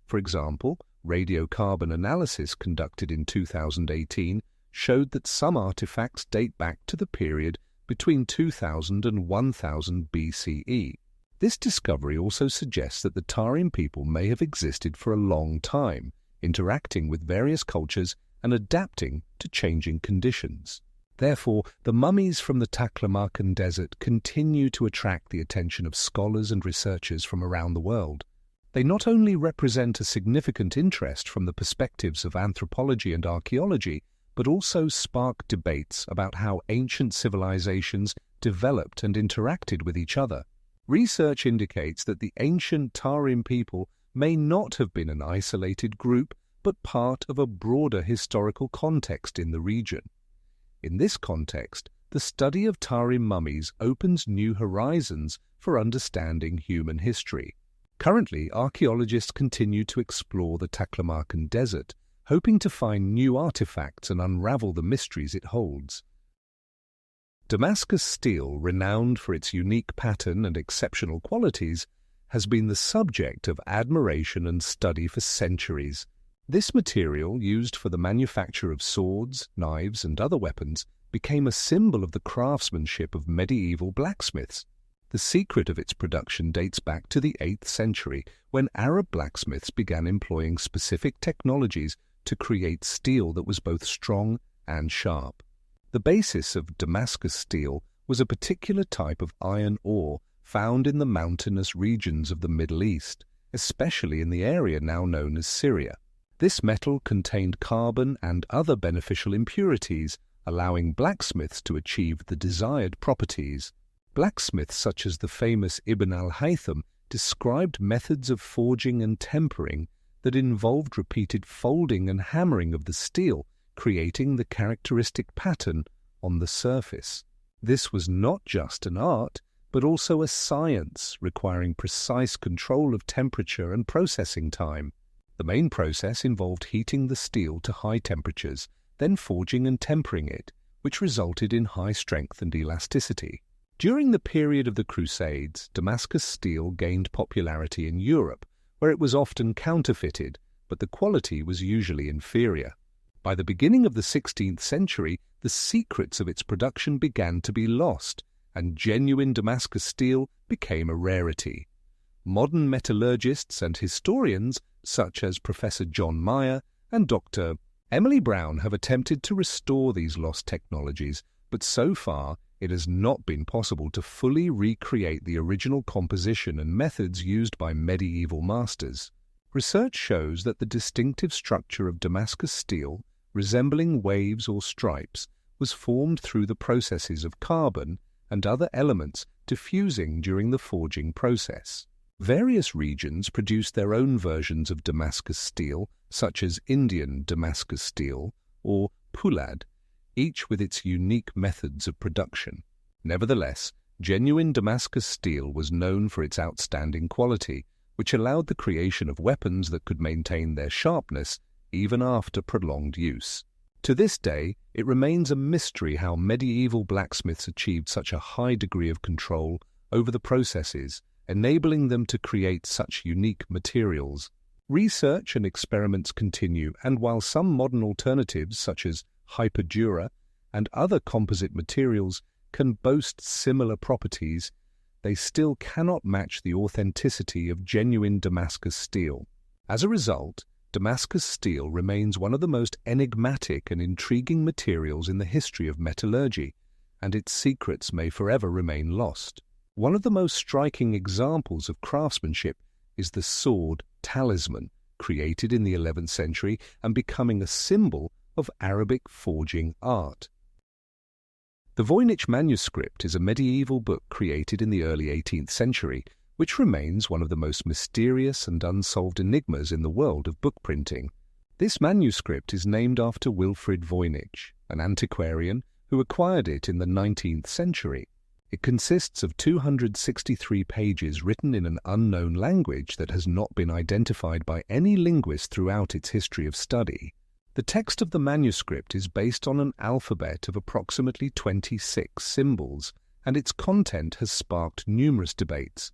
For example, radiocarbon analysis conducted in 2018 showed that some artifacts date back to the period between 2000 and 1000 BCE. This discovery also suggests that the Tarim people may have existed for a long time, interacting with various cultures and adapting to changing conditions. Therefore, the mummies from the Taklamakan Desert continue to attract the attention of scholars and researchers from around the world. They not only represent a significant interest from the perspectives of anthropology and archaeology, but also spark debates about how ancient civilizations developed and interacted with each other. Research indicates that the ancient Tarim people may not have been an isolated group, but part of a broader historical context in the region. In this context, the study of Tarim mummies opens new horizons for understanding human history. Currently, archaeologists continue to explore the Taklamakan Desert, hoping to find new artifacts and unravel the mysteries it holds. Damascus steel, renowned for its unique pattern and exceptional qualities, has been the subject of admiration and study for centuries. This material, used for the manufacture of swords, knives, and other weapons, became a symbol of the craftsmanship of medieval blacksmiths. The secret of its production dates back to the 8th century, when Arab blacksmiths began employing specific technologies to create steel that was both strong and sharp. The basis of Damascus steel was a particular type of iron ore found in the mountainous regions of the Middle East, especially in the area now known as Syria. This metal contained carbon and other beneficial impurities, allowing blacksmiths to achieve the desired properties. Blacksmiths such as the famous Ibn al-Haytham described methods of forging and tempering that involved repeated folding and hammering of the steel, creating the characteristic pattern on the surface. This was not just an art, but also a science requiring precise control of temperature and processing time. The main process involved heating the steel to high temperatures, then forging and tempering it, which resulted in high strength and elasticity. During the period of the Crusades, Damascus steel gained popularity in Europe, where it was often counterfeited, but the quality was usually inferior. By the beginning of the 16th century, the secrets of its production began to be lost, and genuine Damascus steel became a rarity. Modern metallurgists and historians, such as Professor John Meyer and Dr. Emily Brown, have attempted to restore these lost technologies, but so far it has not been possible to fully recreate the original composition and methods used by medieval masters. Research shows that the distinctive structure of Damascus steel, resembling waves or stripes, was formed through the processes of carbon and other elements diffusing during the forging process. Various regions produced their own versions of Damascus steel, such as Indian Damascus steel or Pulad, each with its unique methods of production. Nevertheless, genuine Damascus steel was known for its outstanding quality, which allowed the creation of weapons that could maintain their sharpness even after prolonged use. To this day, it remains a mystery how medieval blacksmiths achieved such a high degree of control over the processes, enabling them to create such unique materials. Research and experiments continue, and while some modern alternatives such as hyperdura and other composite materials can boast similar properties, they still cannot match the authenticity of genuine Damascus steel. As a result, Damascus steel remains one of the most enigmatic and intriguing materials in the history of metallurgy, and its secrets may forever remain lost. One of the most striking examples of craftsmanship is the sword talisman, created in the 11th century and becoming a symbol of Arabic forging art. The Voynich manuscript is a medieval book created in the early 18th century, which remains one of the most mysterious and unsolved enigmas in the world of book printing. This manuscript is named after Wilfrid Voynich, an antiquarian who acquired it in the 19th century. It consists of 263 pages written in an unknown language that has not been identified by any linguist throughout its history of study. The text of the manuscript is based on an alphabet of approximately 26 symbols, and its content has sparked numerous debates.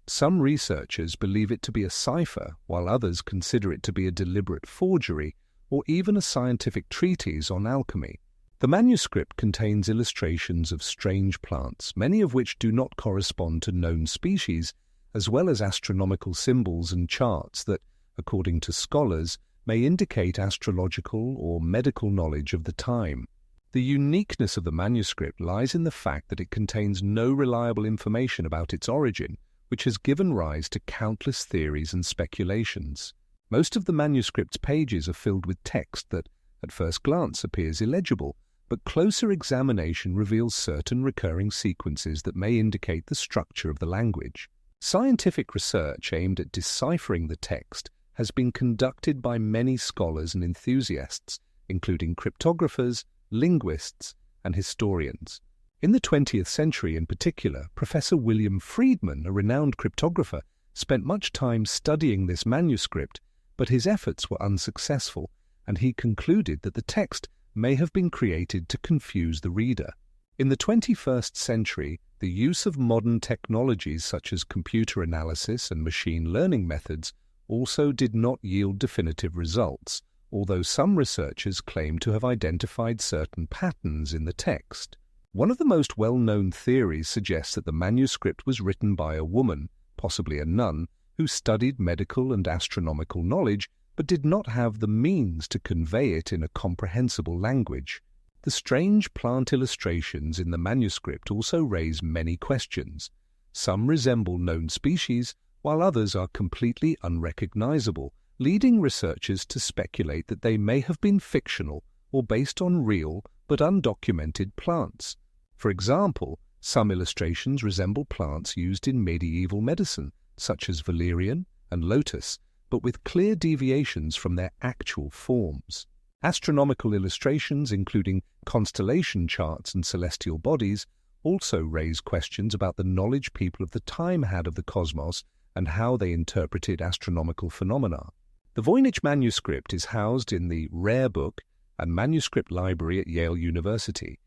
Some researchers believe it to be a cipher, while others consider it to be a deliberate forgery or even a scientific treatise on alchemy. The manuscript contains illustrations of strange plants, many of which do not correspond to known species, as well as astronomical symbols and charts that, according to scholars, may indicate astrological or medical knowledge of the time. The uniqueness of the manuscript lies in the fact that it contains no reliable information about its origin, which has given rise to countless theories and speculations. Most of the manuscript's pages are filled with text that, at first glance, appears illegible, but closer examination reveals certain recurring sequences that may indicate the structure of the language. Scientific research aimed at deciphering the text has been conducted by many scholars and enthusiasts, including cryptographers, linguists, and historians. In the 20th century in particular, Professor William Friedman, a renowned cryptographer, spent much time studying this manuscript, but his efforts were unsuccessful, and he concluded that the text may have been created to confuse the reader. In the 21st century, the use of modern technologies such as computer analysis and machine learning methods also did not yield definitive results, although some researchers claim to have identified certain patterns in the text. One of the most well-known theories suggests that the manuscript was written by a woman, possibly a nun, who studied medical and astronomical knowledge but did not have the means to convey it in a comprehensible language. The strange plant illustrations in the manuscript also raise many questions. Some resemble known species, while others are completely unrecognizable, leading researchers to speculate that they may have been fictional or based on real but undocumented plants. For example, some illustrations resemble plants used in medieval medicine, such as valerian and lotus, but with clear deviations from their actual forms. Astronomical illustrations, including constellation charts and celestial bodies, also raise questions about the knowledge people of the time had of the cosmos and how they interpreted astronomical phenomena. The Voynich manuscript is housed in the Rare Book and Manuscript Library at Yale University,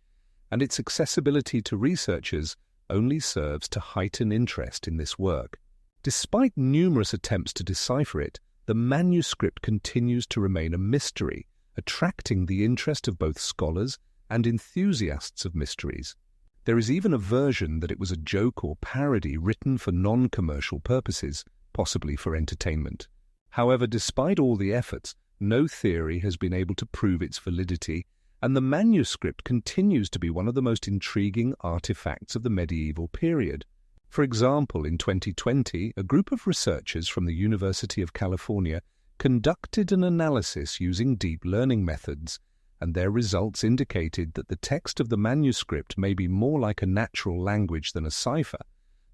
and its accessibility to researchers only serves to heighten interest in this work. Despite numerous attempts to decipher it, the manuscript continues to remain a mystery, attracting the interest of both scholars and enthusiasts of mysteries. There is even a version that it was a joke or parody written for non-commercial purposes, possibly for entertainment. However, despite all the efforts, no theory has been able to prove its validity, and the manuscript continues to be one of the most intriguing artifacts of the medieval period. For example, in 2020, a group of researchers from the University of California conducted an analysis using deep learning methods, and their results indicated that the text of the manuscript may be more like a natural language than a cipher,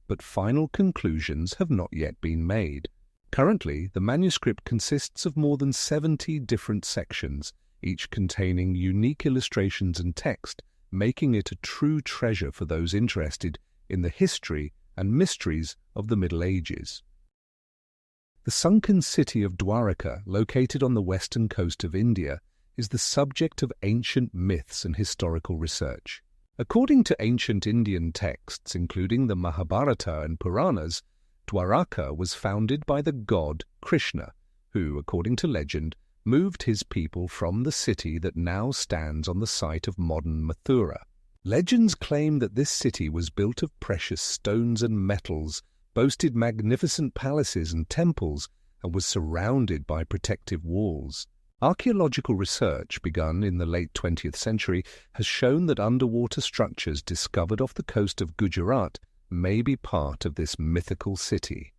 but final conclusions have not yet been made. Currently, the manuscript consists of more than 70 different sections, each containing unique illustrations and text, making it a true treasure for those interested in the history and mysteries of the Middle Ages. The sunken city of Dwaraka, located on the western coast of India, is the subject of ancient myths and historical research. According to ancient Indian texts, including the Mahabharata and Puranas, Dwaraka was founded by the god Krishna, who, according to legend, moved his people from the city that now stands on the site of modern Mathura. Legends claim that this city was built of precious stones and metals, boasted magnificent palaces and temples, and was surrounded by protective walls. Archaeological research, begun in the late 20th century, has shown that underwater structures discovered off the coast of Gujarat may be part of this mythical city.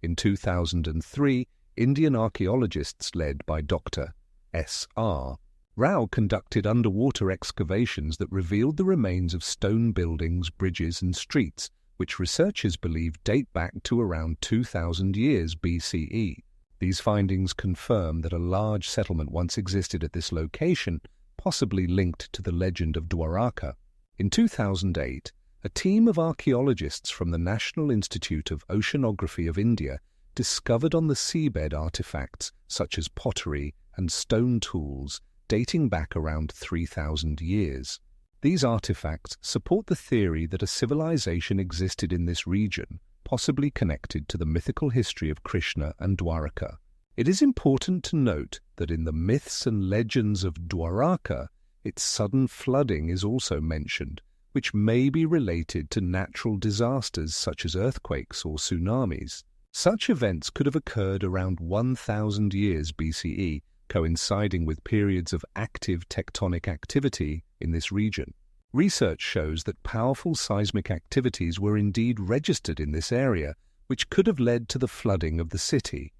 In 2003, Indian archaeologists led by Dr. S.R. Rao conducted underwater excavations that revealed the remains of stone buildings, bridges and streets, which researchers believe date back to around 2,000 years BCE. These findings confirm that a large settlement once existed at this location, possibly linked to the legend of Dwaraka. In 2008, a team of archaeologists from the National Institute of Oceanography of India discovered on the seabed artifacts such as pottery and stone tools dating back around 3,000 years. These artifacts support the theory that a civilization existed in this region, possibly connected to the mythical history of Krishna and Dwaraka. It is important to note that in the myths and legends of Dwaraka, its sudden flooding is also mentioned, which may be related to natural disasters such as earthquakes or tsunamis. Such events could have occurred around 1,000 years BCE, coinciding with periods of active tectonic activity in this region. Research shows that powerful seismic activities were indeed registered in this area, which could have led to the flooding of the city.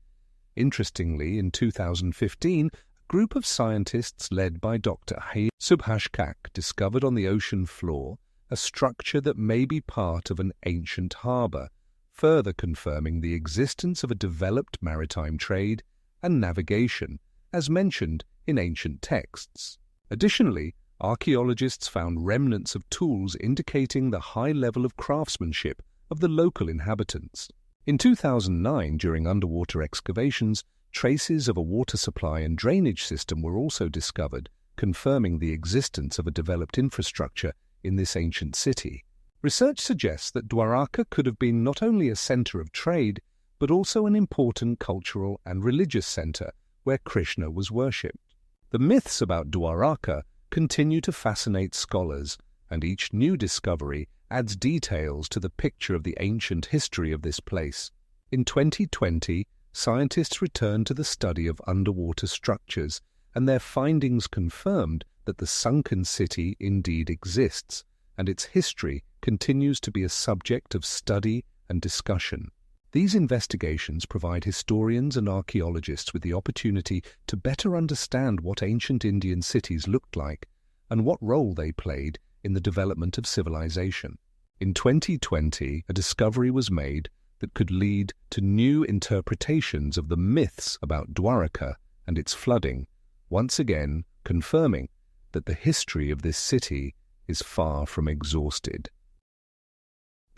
Interestingly, in 2015, a group of scientists led by Dr. Subhashkak discovered on the ocean floor a structure that may be part of an ancient harbour, further confirming the existence of a developed maritime trade and navigation, as mentioned in ancient texts. Additionally, archaeologists found remnants of tools indicating the high level of craftsmanship of the local inhabitants. In 2009, during underwater excavations, traces of a water supply and drainage system were also discovered, confirming the existence of a developed infrastructure in this ancient city. Research suggests that Dwaraka could have been not only a centre of trade, but also an important cultural and religious centre where Krishna was worshipped. The myths about Dwaraka continue to fascinate scholars, and each new discovery adds details to the picture of the ancient history of this place. In 2020, scientists returned to the study of underwater structures, and their findings confirmed that the sunken city indeed exists, and its history continues to be a subject of study and discussion. These investigations provide historians and archaeologists with the opportunity to better understand what ancient Indian cities looked like and what role they played in the development of civilization. In 2020, a discovery was made that could lead to new interpretations of the myths about Dwaraka and its flooding, once again confirming that the history of this city is far from exhausted.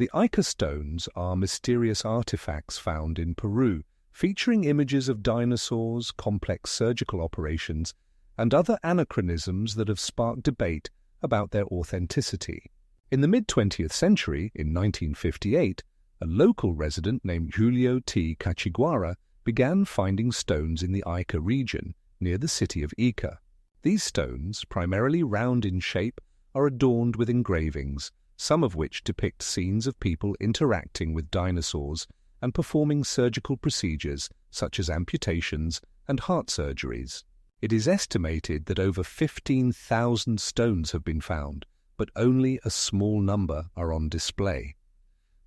The Ica stones are mysterious artifacts found in Peru, featuring images of dinosaurs, complex surgical operations, and other anachronisms that have sparked debate about their authenticity. In the mid-20th century, in 1958, a local resident named Julio T. Cachiguara began finding stones in the Ica region, near the city of Ica. These stones, primarily round in shape, are adorned with engravings, some of which depict scenes of people interacting with dinosaurs and performing surgical procedures such as amputations and heart surgeries. It is estimated that over 15,000 stones have been found, but only a small number are on display.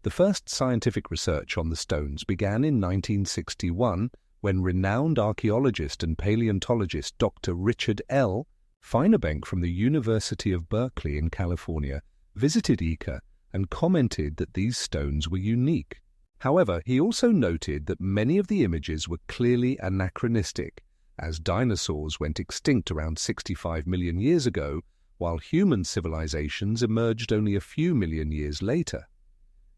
The first scientific research on the stones began in 1961 when renowned archaeologist and paleontologist Dr. Richard L. Feinerbank from the University of Berkeley in California visited Ica and commented that these stones were unique. However, he also noted that many of the images were clearly anachronistic, as dinosaurs went extinct around 65 million years ago, while human civilizations emerged only a few million years later.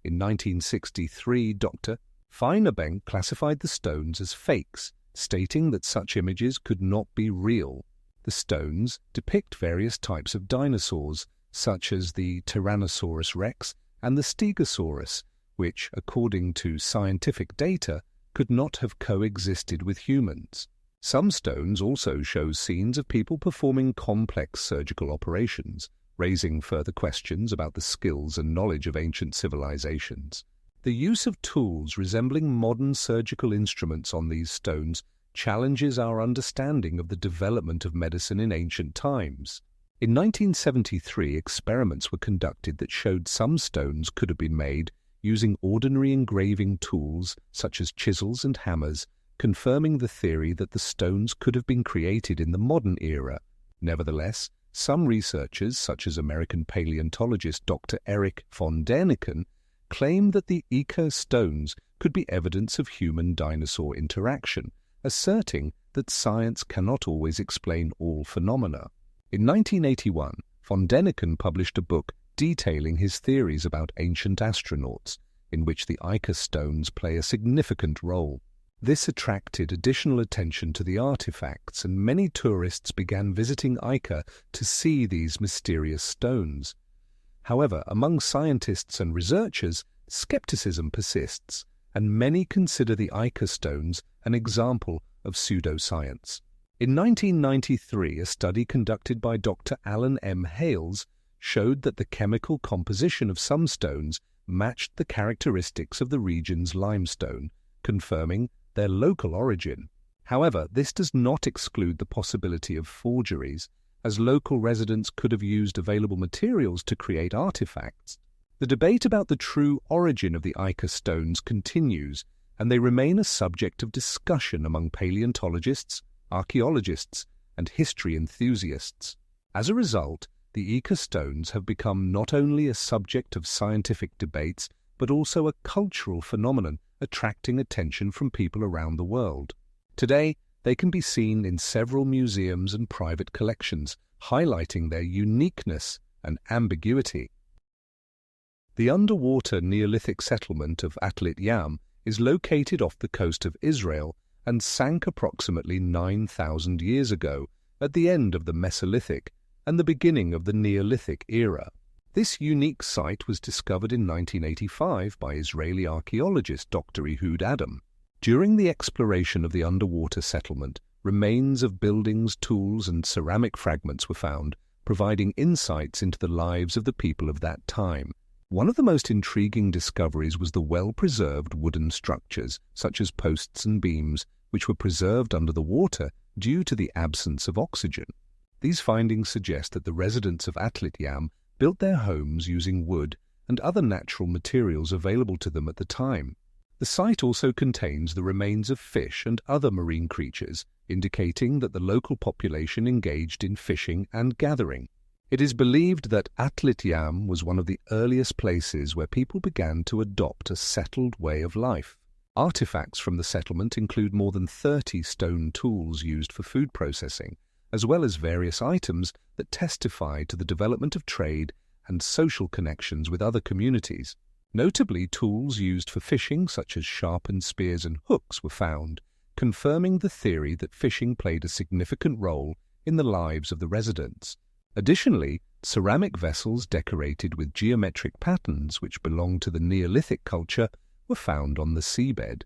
In 1963, Dr. Feinerbank classified the stones as fakes, stating that such images could not be real. The stones depict various types of dinosaurs, such as the Tyrannosaurus rex and the Stegosaurus, which, according to scientific data, could not have coexisted with humans. Some stones also show scenes of people performing complex surgical operations, raising further questions about the skills and knowledge of ancient civilizations. The use of tools resembling modern surgical instruments on these stones challenges our understanding of the development of medicine in ancient times. In 1973, experiments were conducted that showed some stones could have been made using ordinary engraving tools such as chisels and hammers, confirming the theory that the stones could have been created in the modern era. Nevertheless, some researchers, such as American paleontologist Dr. Erich von Däniken, claim that the Ica stones could be evidence of human-dinosaur interaction, asserting that science cannot always explain all phenomena. In 1981, von Däniken published a book detailing his theories about ancient astronauts, in which the Ica stones play a significant role. This attracted additional attention to the artifacts, and many tourists began visiting Ica to see these mysterious stones. However, among scientists and researchers, skepticism persists, and many consider the Ica stones an example of pseudoscience. In 1993, a study conducted by Dr. Alan M. Hales showed that the chemical composition of some stones matched the characteristics of the region's limestone, confirming their local origin. However, this does not exclude the possibility of forgeries, as local residents could have used available materials to create artifacts. The debate about the true origin of the Ica stones continues, and they remain a subject of discussion among paleontologists, archaeologists, and history enthusiasts. As a result, the Ica stones have become not only a subject of scientific debates, but also a cultural phenomenon attracting attention from people around the world. Today, they can be seen in several museums and private collections, highlighting their uniqueness and ambiguity. The underwater Neolithic settlement of Atlit Yam is located off the coast of Israel and sank approximately 9,000 years ago at the end of the Mesolithic and the beginning of the Neolithic era. This unique site was discovered in 1985 by Israeli archaeologist Dr. Ehud Adam. During the exploration of the underwater settlement, remains of buildings, tools, and ceramic fragments were found, providing insights into the lives of the people of that time. One of the most intriguing discoveries was the well-preserved wooden structures, such as posts and beams, which were preserved under the water due to the absence of oxygen. These findings suggest that the residents of Atlit Yam built their homes using wood and other natural materials available to them at the time. The site also contains the remains of fish and other marine creatures, indicating that the local population engaged in fishing and gathering. It is believed that Atlit Yam was one of the earliest places where people began to adopt a settled way of life. Artifacts from the settlement include more than 30 stone tools used for food processing, as well as various items that testify to the development of trade and social connections with other communities. Notably, tools used for fishing, such as sharpened spears and hooks, were found, confirming the theory that fishing played a significant role in the lives of the residents. Additionally, ceramic vessels decorated with geometric patterns which belonged to the Neolithic culture were found on the seabed.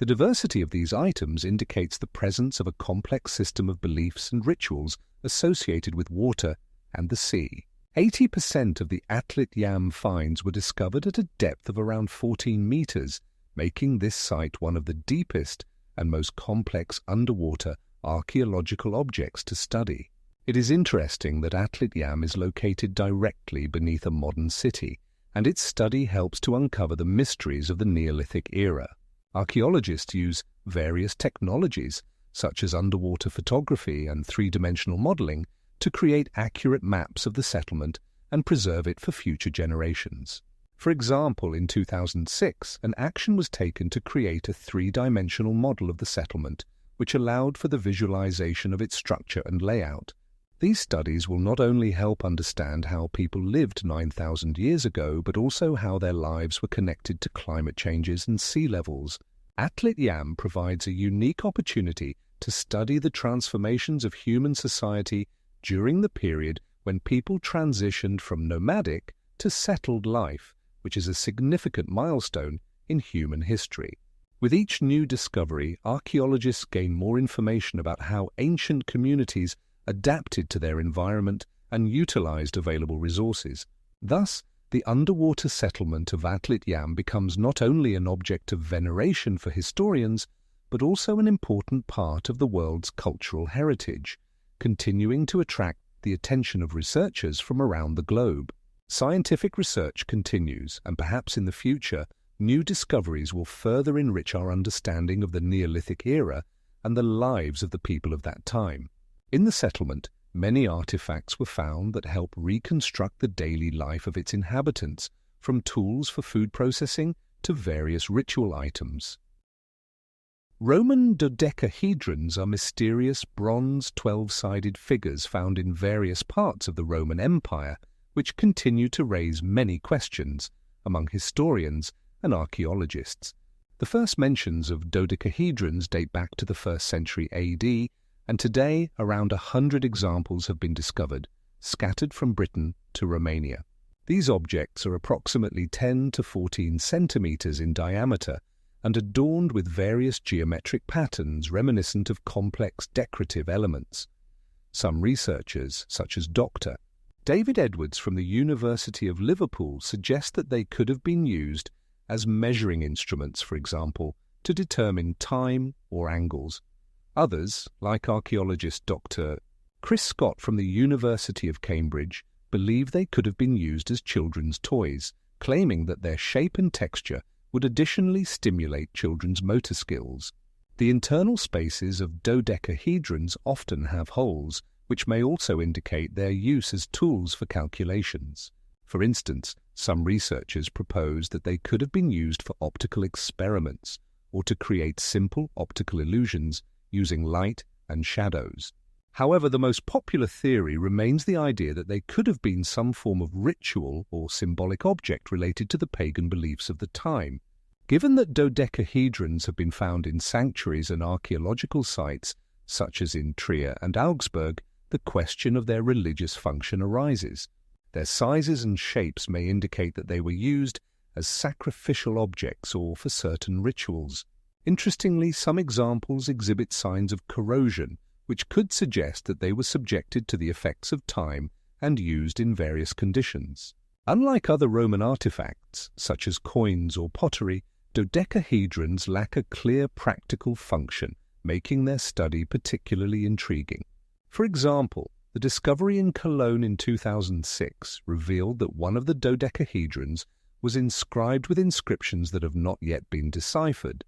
The diversity of these items indicates the presence of a complex system of beliefs and rituals associated with water and the sea. 80% of the Atlit Yam finds were discovered at a depth of around 14 meters, making this site one of the deepest and most complex underwater archaeological objects to study. It is interesting that Atlit Yam is located directly beneath a modern city, and its study helps to uncover the mysteries of the Neolithic era. Archaeologists use various technologies, such as underwater photography and three-dimensional modeling, to create accurate maps of the settlement and preserve it for future generations. For example, in 2006, an action was taken to create a three-dimensional model of the settlement, which allowed for the visualization of its structure and layout. These studies will not only help understand how people lived 9,000 years ago, but also how their lives were connected to climate changes and sea levels. Atlit Yam provides a unique opportunity to study the transformations of human society during the period when people transitioned from nomadic to settled life, which is a significant milestone in human history. With each new discovery, archaeologists gain more information about how ancient communities adapted to their environment and utilized available resources. Thus, the underwater settlement of Atlit Yam becomes not only an object of veneration for historians, but also an important part of the world's cultural heritage, continuing to attract the attention of researchers from around the globe. Scientific research continues, and perhaps in the future, new discoveries will further enrich our understanding of the Neolithic era and the lives of the people of that time. In the settlement, many artifacts were found that help reconstruct the daily life of its inhabitants, from tools for food processing to various ritual items. Roman dodecahedrons are mysterious bronze 12-sided figures found in various parts of the Roman Empire, which continue to raise many questions among historians and archaeologists. The first mentions of dodecahedrons date back to the 1st century AD, and today around 100 examples have been discovered, scattered from Britain to Romania. These objects are approximately 10 to 14 centimeters in diameter and adorned with various geometric patterns reminiscent of complex decorative elements. Some researchers, such as Dr. David Edwards from the University of Liverpool, suggest that they could have been used as measuring instruments, for example, to determine time or angles. Others, like archaeologist Dr. Chris Scott from the University of Cambridge, believe they could have been used as children's toys, claiming that their shape and texture would additionally stimulate children's motor skills. The internal spaces of dodecahedrons often have holes, which may also indicate their use as tools for calculations. For instance, some researchers propose that they could have been used for optical experiments or to create simple optical illusions using light and shadows. However, the most popular theory remains the idea that they could have been some form of ritual or symbolic object related to the pagan beliefs of the time. Given that dodecahedrons have been found in sanctuaries and archaeological sites, such as in Trier and Augsburg, the question of their religious function arises. Their sizes and shapes may indicate that they were used as sacrificial objects or for certain rituals. Interestingly, some examples exhibit signs of corrosion, which could suggest that they were subjected to the effects of time and used in various conditions. Unlike other Roman artifacts, such as coins or pottery, dodecahedrons lack a clear practical function, making their study particularly intriguing. For example, the discovery in Cologne in 2006 revealed that one of the dodecahedrons was inscribed with inscriptions that have not yet been deciphered.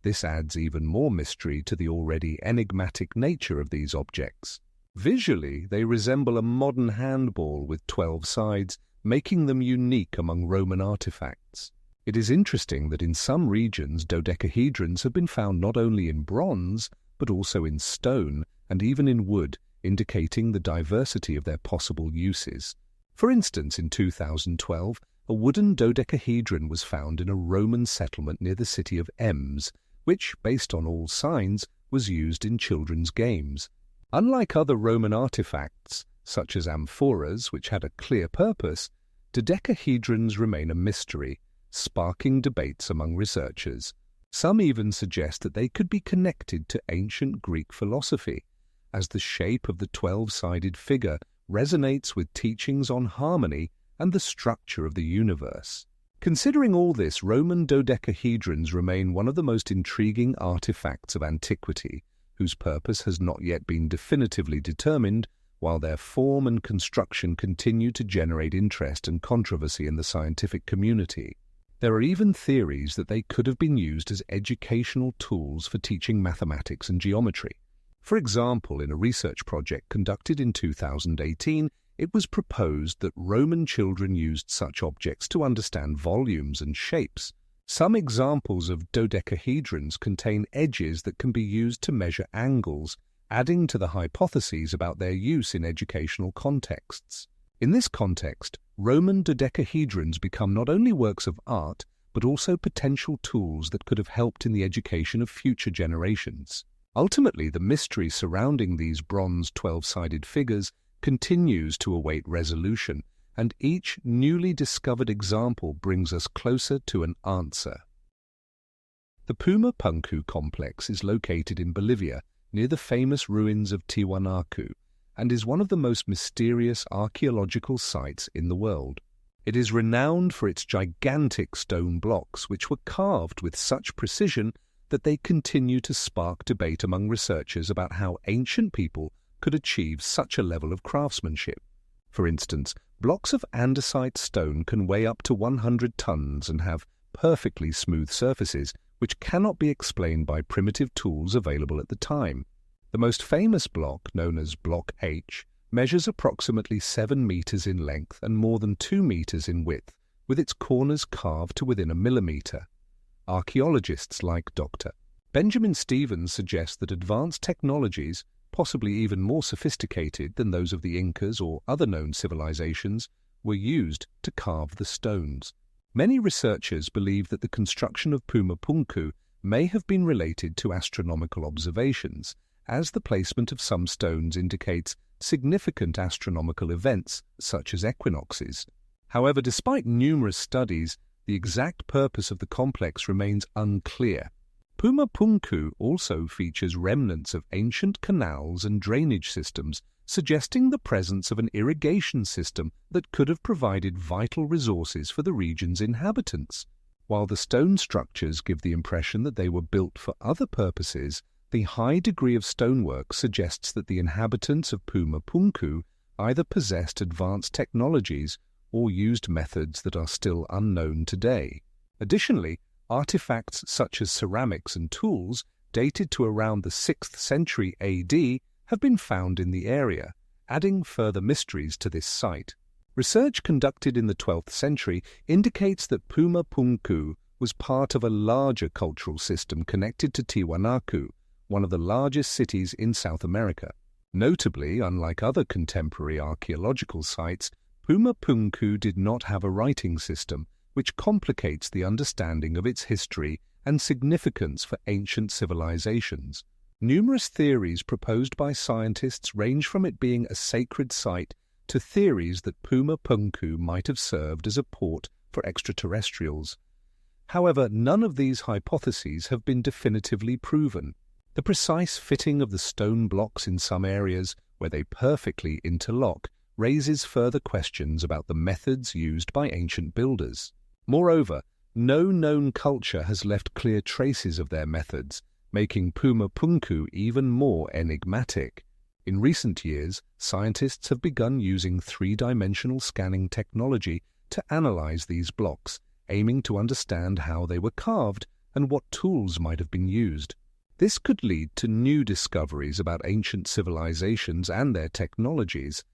This adds even more mystery to the already enigmatic nature of these objects. Visually, they resemble a modern handball with 12 sides, making them unique among Roman artifacts. It is interesting that in some regions dodecahedrons have been found not only in bronze, but also in stone and even in wood, indicating the diversity of their possible uses. For instance, in 2012, a wooden dodecahedron was found in a Roman settlement near the city of Ems, which, based on all signs, was used in children's games. Unlike other Roman artifacts, such as amphoras, which had a clear purpose, dodecahedrons remain a mystery, sparking debates among researchers. Some even suggest that they could be connected to ancient Greek philosophy, as the shape of the 12-sided figure resonates with teachings on harmony and the structure of the universe. Considering all this, Roman dodecahedrons remain one of the most intriguing artifacts of antiquity, whose purpose has not yet been definitively determined, while their form and construction continue to generate interest and controversy in the scientific community. There are even theories that they could have been used as educational tools for teaching mathematics and geometry. For example, in a research project conducted in 2018, it was proposed that Roman children used such objects to understand volumes and shapes. Some examples of dodecahedrons contain edges that can be used to measure angles, adding to the hypotheses about their use in educational contexts. In this context, Roman dodecahedrons become not only works of art, but also potential tools that could have helped in the education of future generations. Ultimately, the mystery surrounding these bronze 12-sided figures continues to await resolution, and each newly discovered example brings us closer to an answer. The Puma Punku complex is located in Bolivia, near the famous ruins of Tiwanaku, and is one of the most mysterious archaeological sites in the world. It is renowned for its gigantic stone blocks, which were carved with such precision that they continue to spark debate among researchers about how ancient people could achieve such a level of craftsmanship. For instance, blocks of andesite stone can weigh up to 100 tons and have perfectly smooth surfaces, which cannot be explained by primitive tools available at the time. The most famous block, known as Block H, measures approximately 7 meters in length and more than 2 meters in width, with its corners carved to within a millimeter. Archaeologists like Dr. Benjamin Stevens suggest that advanced technologies, possibly even more sophisticated than those of the Incas or other known civilizations, were used to carve the stones. Many researchers believe that the construction of Puma Punku may have been related to astronomical observations, as the placement of some stones indicates significant astronomical events such as equinoxes. However, despite numerous studies, the exact purpose of the complex remains unclear. Puma Punku also features remnants of ancient canals and drainage systems, suggesting the presence of an irrigation system that could have provided vital resources for the region's inhabitants. While the stone structures give the impression that they were built for other purposes, the high degree of stonework suggests that the inhabitants of Puma Punku either possessed advanced technologies or used methods that are still unknown today. Additionally, artifacts such as ceramics and tools, dated to around the 6th century AD, have been found in the area, adding further mysteries to this site. Research conducted in the 12th century indicates that Puma Punku was part of a larger cultural system connected to Tiwanaku, one of the largest cities in South America. Notably, unlike other contemporary archaeological sites, Puma Punku did not have a writing system, which complicates the understanding of its history and significance for ancient civilizations. Numerous theories proposed by scientists range from it being a sacred site to theories that Puma Punku might have served as a port for extraterrestrials. However, none of these hypotheses have been definitively proven. The precise fitting of the stone blocks in some areas, where they perfectly interlock, raises further questions about the methods used by ancient builders. Moreover, no known culture has left clear traces of their methods, making Puma Punku even more enigmatic. In recent years, scientists have begun using three-dimensional scanning technology to analyze these blocks, aiming to understand how they were carved and what tools might have been used. This could lead to new discoveries about ancient civilizations and their technologies.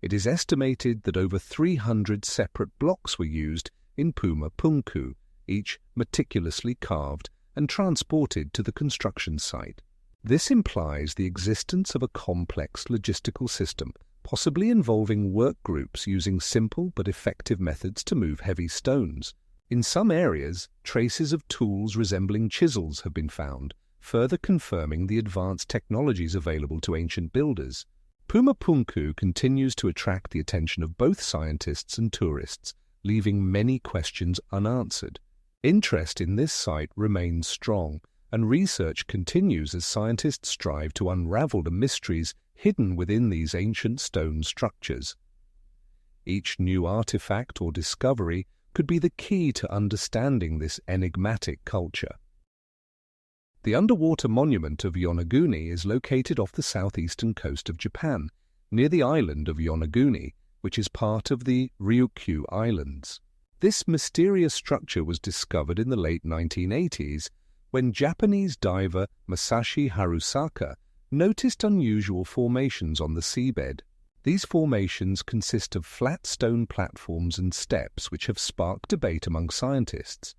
It is estimated that over 300 separate blocks were used in Puma Punku, each meticulously carved and transported to the construction site. This implies the existence of a complex logistical system, possibly involving work groups using simple but effective methods to move heavy stones. In some areas, traces of tools resembling chisels have been found, further confirming the advanced technologies available to ancient builders. Puma Punku continues to attract the attention of both scientists and tourists, leaving many questions unanswered. Interest in this site remains strong, and research continues as scientists strive to unravel the mysteries hidden within these ancient stone structures. Each new artifact or discovery could be the key to understanding this enigmatic culture. The underwater monument of Yonaguni is located off the southeastern coast of Japan, near the island of Yonaguni, which is part of the Ryukyu Islands. This mysterious structure was discovered in the late 1980s when Japanese diver Masashi Harusaka noticed unusual formations on the seabed. These formations consist of flat stone platforms and steps which have sparked debate among scientists.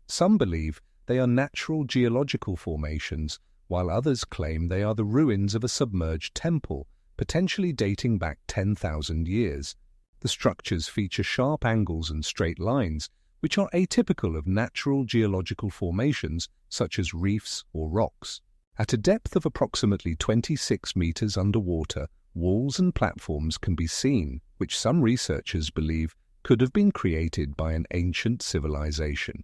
Some believe they are natural geological formations, while others claim they are the ruins of a submerged temple, potentially dating back 10,000 years. The structures feature sharp angles and straight lines, which are atypical of natural geological formations such as reefs or rocks. At a depth of approximately 26 meters underwater, walls and platforms can be seen, which some researchers believe could have been created by an ancient civilization.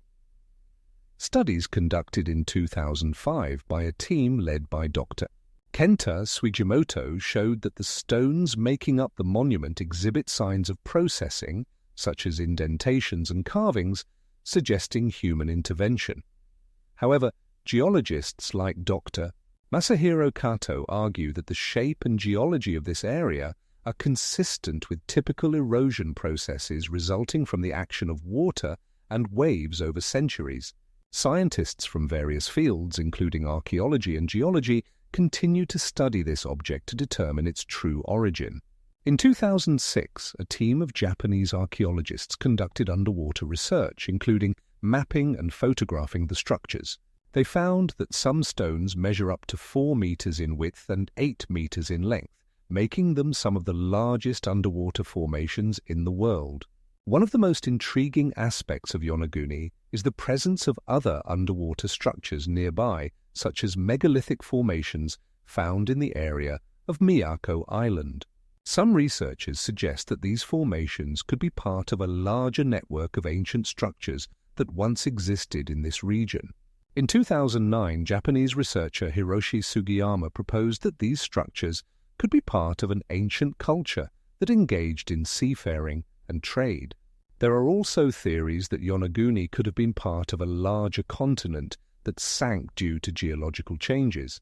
Studies conducted in 2005 by a team led by Dr. Kenta Sugimoto showed that the stones making up the monument exhibit signs of processing, such as indentations and carvings, suggesting human intervention. However, geologists like Dr. Masahiro Kato argue that the shape and geology of this area are consistent with typical erosion processes resulting from the action of water and waves over centuries. Scientists from various fields, including archaeology and geology, continue to study this object to determine its true origin. In 2006, a team of Japanese archaeologists conducted underwater research, including mapping and photographing the structures. They found that some stones measure up to 4 meters in width and 8 meters in length, making them some of the largest underwater formations in the world. One of the most intriguing aspects of Yonaguni is the presence of other underwater structures nearby, such as megalithic formations found in the area of Miyako Island. Some researchers suggest that these formations could be part of a larger network of ancient structures that once existed in this region. In 2009, Japanese researcher Hiroshi Sugiyama proposed that these structures could be part of an ancient culture that engaged in seafaring and trade. There are also theories that Yonaguni could have been part of a larger continent that sank due to geological changes.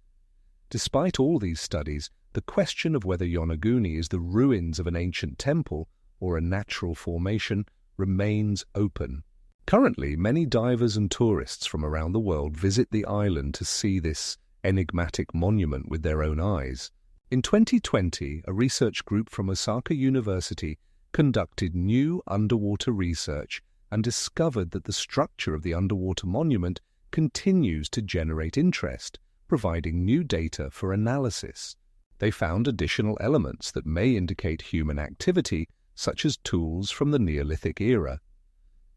Despite all these studies, the question of whether Yonaguni is the ruins of an ancient temple or a natural formation remains open. Currently, many divers and tourists from around the world visit the island to see this enigmatic monument with their own eyes. In 2020, a research group from Osaka University conducted new underwater research and discovered that the structure of the underwater monument continues to generate interest, providing new data for analysis. They found additional elements that may indicate human activity, such as tools from the Neolithic era.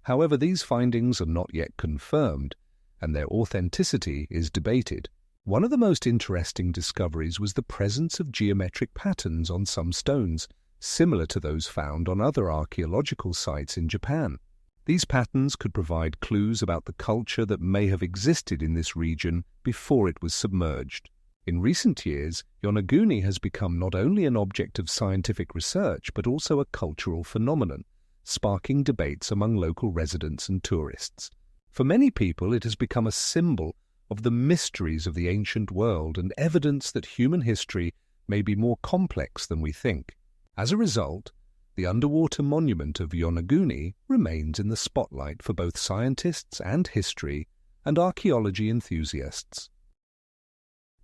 However, these findings are not yet confirmed, and their authenticity is debated. One of the most interesting discoveries was the presence of geometric patterns on some stones, similar to those found on other archaeological sites in Japan. These patterns could provide clues about the culture that may have existed in this region before it was submerged. In recent years, Yonaguni has become not only an object of scientific research but also a cultural phenomenon, sparking debates among local residents and tourists. For many people, it has become a symbol of the mysteries of the ancient world and evidence that human history may be more complex than we think. As a result, the underwater monument of Yonaguni remains in the spotlight for both scientists and history and archaeology enthusiasts.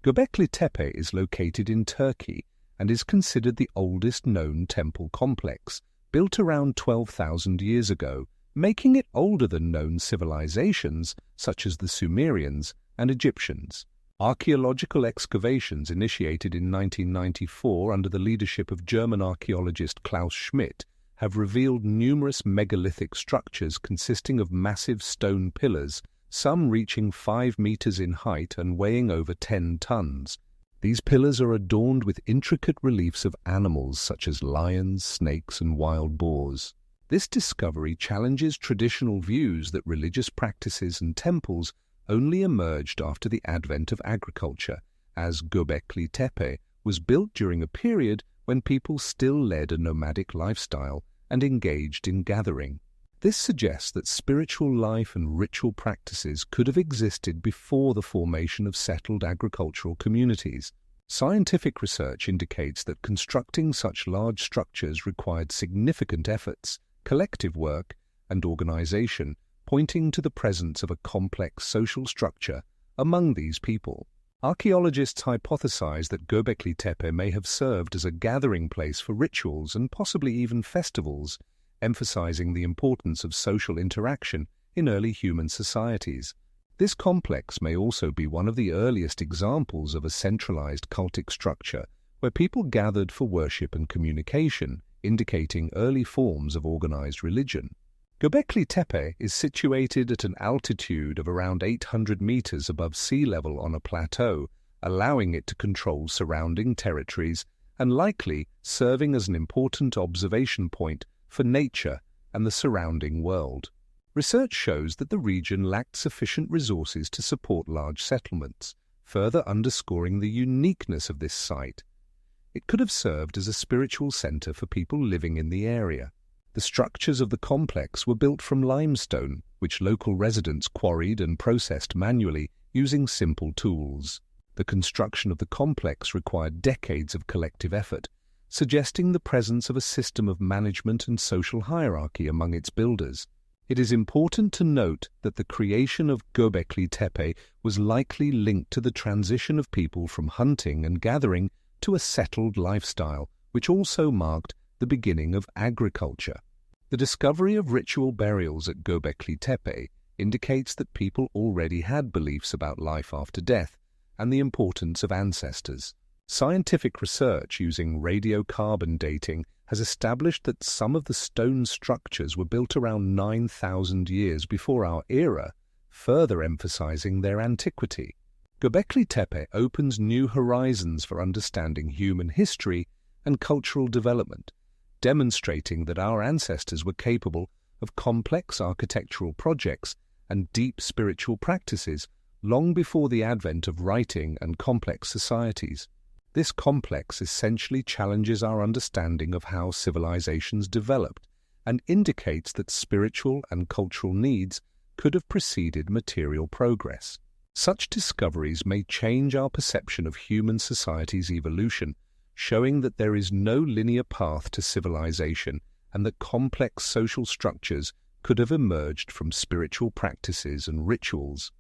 Göbekli Tepe is located in Turkey and is considered the oldest known temple complex, built around 12,000 years ago, making it older than known civilizations such as the Sumerians and Egyptians. Archaeological excavations initiated in 1994 under the leadership of German archaeologist Klaus Schmidt have revealed numerous megalithic structures consisting of massive stone pillars, some reaching 5 meters in height and weighing over 10 tons. These pillars are adorned with intricate reliefs of animals such as lions, snakes, and wild boars. This discovery challenges traditional views that religious practices and temples only emerged after the advent of agriculture, as Göbekli Tepe was built during a period when people still led a nomadic lifestyle and engaged in gathering. This suggests that spiritual life and ritual practices could have existed before the formation of settled agricultural communities. Scientific research indicates that constructing such large structures required significant efforts, collective work, and organization, pointing to the presence of a complex social structure among these people. Archaeologists hypothesize that Göbekli Tepe may have served as a gathering place for rituals and possibly even festivals, emphasizing the importance of social interaction in early human societies. This complex may also be one of the earliest examples of a centralized cultic structure where people gathered for worship and communication, indicating early forms of organized religion. Göbekli Tepe is situated at an altitude of around 800 meters above sea level on a plateau, allowing it to control surrounding territories and likely serving as an important observation point for nature and the surrounding world. Research shows that the region lacked sufficient resources to support large settlements, further underscoring the uniqueness of this site. It could have served as a spiritual center for people living in the area. The structures of the complex were built from limestone, which local residents quarried and processed manually using simple tools. The construction of the complex required decades of collective effort, suggesting the presence of a system of management and social hierarchy among its builders. It is important to note that the creation of Göbekli Tepe was likely linked to the transition of people from hunting and gathering to a settled lifestyle, which also marked the beginning of agriculture. The discovery of ritual burials at Göbekli Tepe indicates that people already had beliefs about life after death and the importance of ancestors. Scientific research using radiocarbon dating has established that some of the stone structures were built around 9,000 years before our era, further emphasizing their antiquity. Göbekli Tepe opens new horizons for understanding human history and cultural development, demonstrating that our ancestors were capable of complex architectural projects and deep spiritual practices long before the advent of writing and complex societies. This complex essentially challenges our understanding of how civilizations developed and indicates that spiritual and cultural needs could have preceded material progress. Such discoveries may change our perception of human society's evolution, showing that there is no linear path to civilization and that complex social structures could have emerged from spiritual practices and rituals.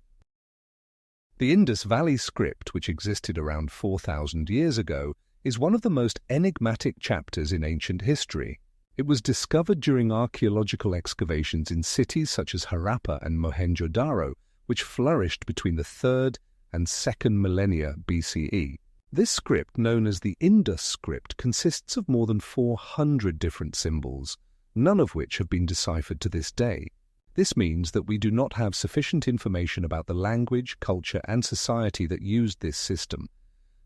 The Indus Valley script, which existed around 4,000 years ago, is one of the most enigmatic chapters in ancient history. It was discovered during archaeological excavations in cities such as Harappa and Mohenjo-Daro, which flourished between the 3rd and 2nd millennia BCE. This script, known as the Indus script, consists of more than 400 different symbols, none of which have been deciphered to this day. This means that we do not have sufficient information about the language, culture, and society that used this system.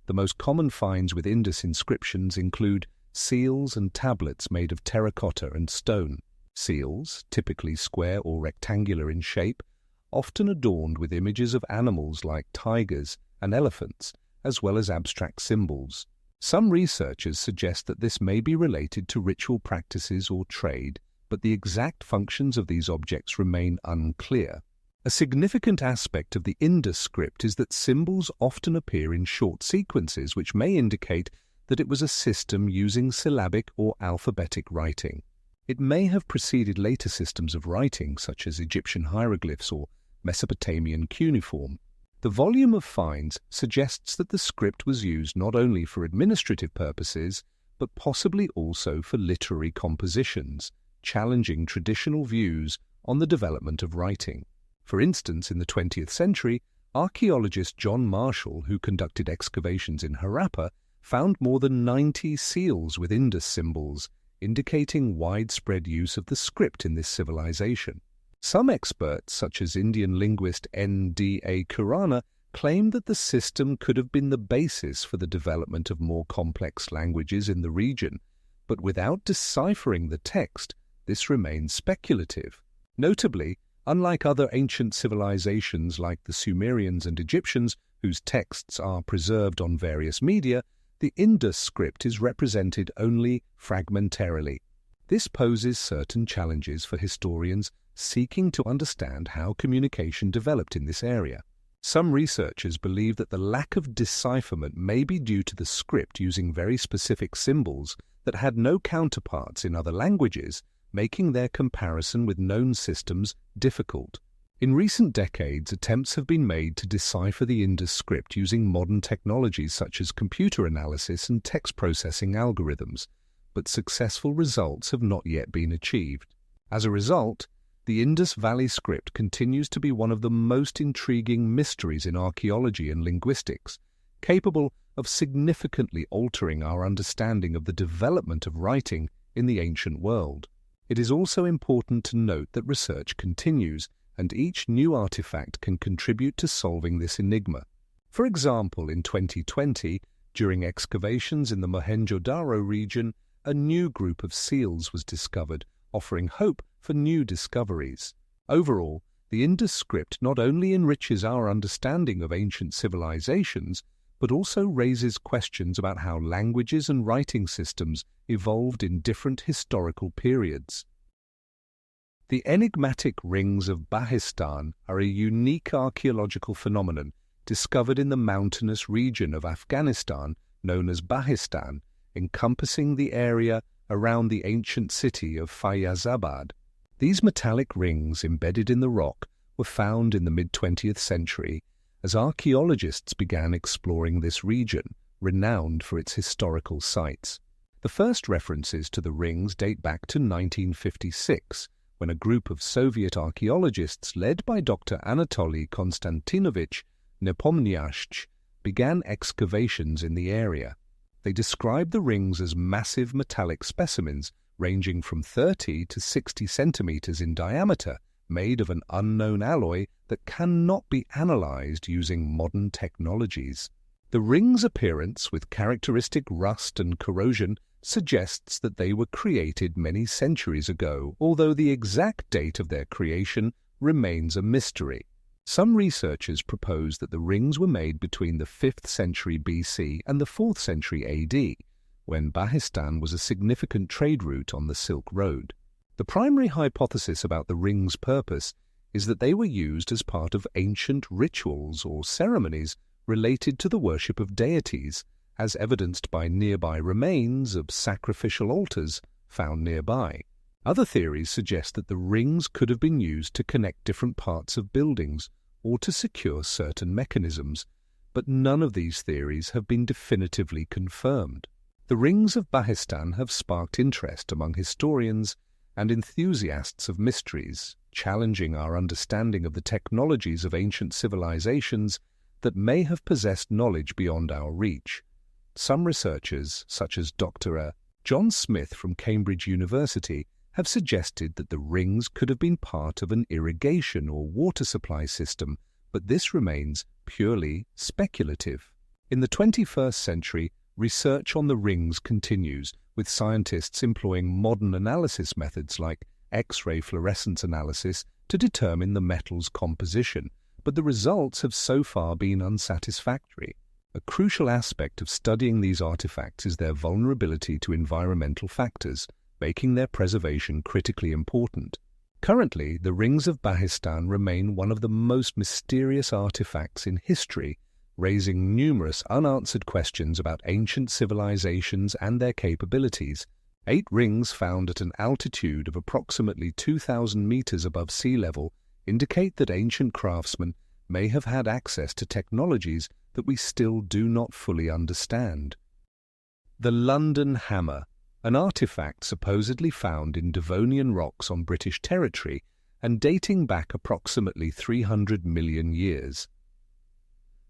The most common finds with Indus inscriptions include seals and tablets made of terracotta and stone. Seals, typically square or rectangular in shape, often adorned with images of animals like tigers and elephants, as well as abstract symbols. Some researchers suggest that this may be related to ritual practices or trade, but the exact functions of these objects remain unclear. A significant aspect of the Indus script is that symbols often appear in short sequences, which may indicate that it was a system using syllabic or alphabetic writing. It may have preceded later systems of writing, such as Egyptian hieroglyphs or Mesopotamian cuneiform. The volume of finds suggests that the script was used not only for administrative purposes, but possibly also for literary compositions, challenging traditional views on the development of writing. For instance, in the 20th century, archaeologist John Marshall, who conducted excavations in Harappa, found more than 90 seals with Indus symbols, indicating widespread use of the script in this civilization. Some experts, such as Indian linguist N.D.A. Khurana, claim that the system could have been the basis for the development of more complex languages in the region, but without deciphering the text, this remains speculative. Notably, unlike other ancient civilizations like the Sumerians and Egyptians, whose texts are preserved on various media, the Indus script is represented only fragmentarily. This poses certain challenges for historians seeking to understand how communication developed in this area. Some researchers believe that the lack of decipherment may be due to the script using very specific symbols that had no counterparts in other languages, making their comparison with known systems difficult. In recent decades, attempts have been made to decipher the Indus script using modern technologies such as computer analysis and text processing algorithms, but successful results have not yet been achieved. As a result, the Indus Valley script continues to be one of the most intriguing mysteries in archaeology and linguistics, capable of significantly altering our understanding of the development of writing in the ancient world. It is also important to note that research continues, and each new artifact can contribute to solving this enigma. For example, in 2020, during excavations in the Mohenjo-Daro region, a new group of seals was discovered, offering hope for new discoveries. Overall, the Indus script not only enriches our understanding of ancient civilizations, but also raises questions about how languages and writing systems evolved in different historical periods. The enigmatic rings of Bahistan are a unique archaeological phenomenon discovered in the mountainous region of Afghanistan known as Bahistan, encompassing the area around the ancient city of Fayyazabad. These metallic rings embedded in the rock were found in the mid-20th century as archaeologists began exploring this region, renowned for its historical sites. The first references to the rings date back to 1956, when a group of Soviet archaeologists led by Dr. Anatoly Konstantinovich Nepomniachtchi began excavations in the area. They described the rings as massive metallic specimens ranging from 30 to 60 centimeters in diameter, made of an unknown alloy that cannot be analyzed using modern technologies. The rings' appearance, with characteristic rust and corrosion, suggests that they were created many centuries ago, although the exact date of their creation remains a mystery. Some researchers propose that the rings were made between the 5th century BC and the 4th century AD, when Bahistan was a significant trade route on the Silk Road. The primary hypothesis about the rings' purpose is that they were used as part of ancient rituals or ceremonies related to the worship of deities, as evidenced by nearby remains of sacrificial altars found nearby. Other theories suggest that the rings could have been used to connect different parts of buildings or to secure certain mechanisms, but none of these theories have been definitively confirmed. The rings of Bahistan have sparked interest among historians and enthusiasts of mysteries, challenging our understanding of the technologies of ancient civilizations that may have possessed knowledge beyond our reach. Some researchers, such as Dr. John Smith from Cambridge University, have suggested that the rings could have been part of an irrigation or water supply system, but this remains purely speculative. In the 21st century, research on the rings continues, with scientists employing modern analysis methods like X-ray fluorescence analysis to determine the metal's composition, but the results have so far been unsatisfactory. A crucial aspect of studying these artifacts is their vulnerability to environmental factors, making their preservation critically important. Currently, the rings of Bahistan remain one of the most mysterious artifacts in history, raising numerous unanswered questions about ancient civilizations and their capabilities. 8 rings found at an altitude of approximately 2,000 meters above sea level indicate that ancient craftsmen may have had access to technologies that we still do not fully understand. The London Hammer, an artifact supposedly found in Devonian rocks on British territory and dating back approximately 300 million years.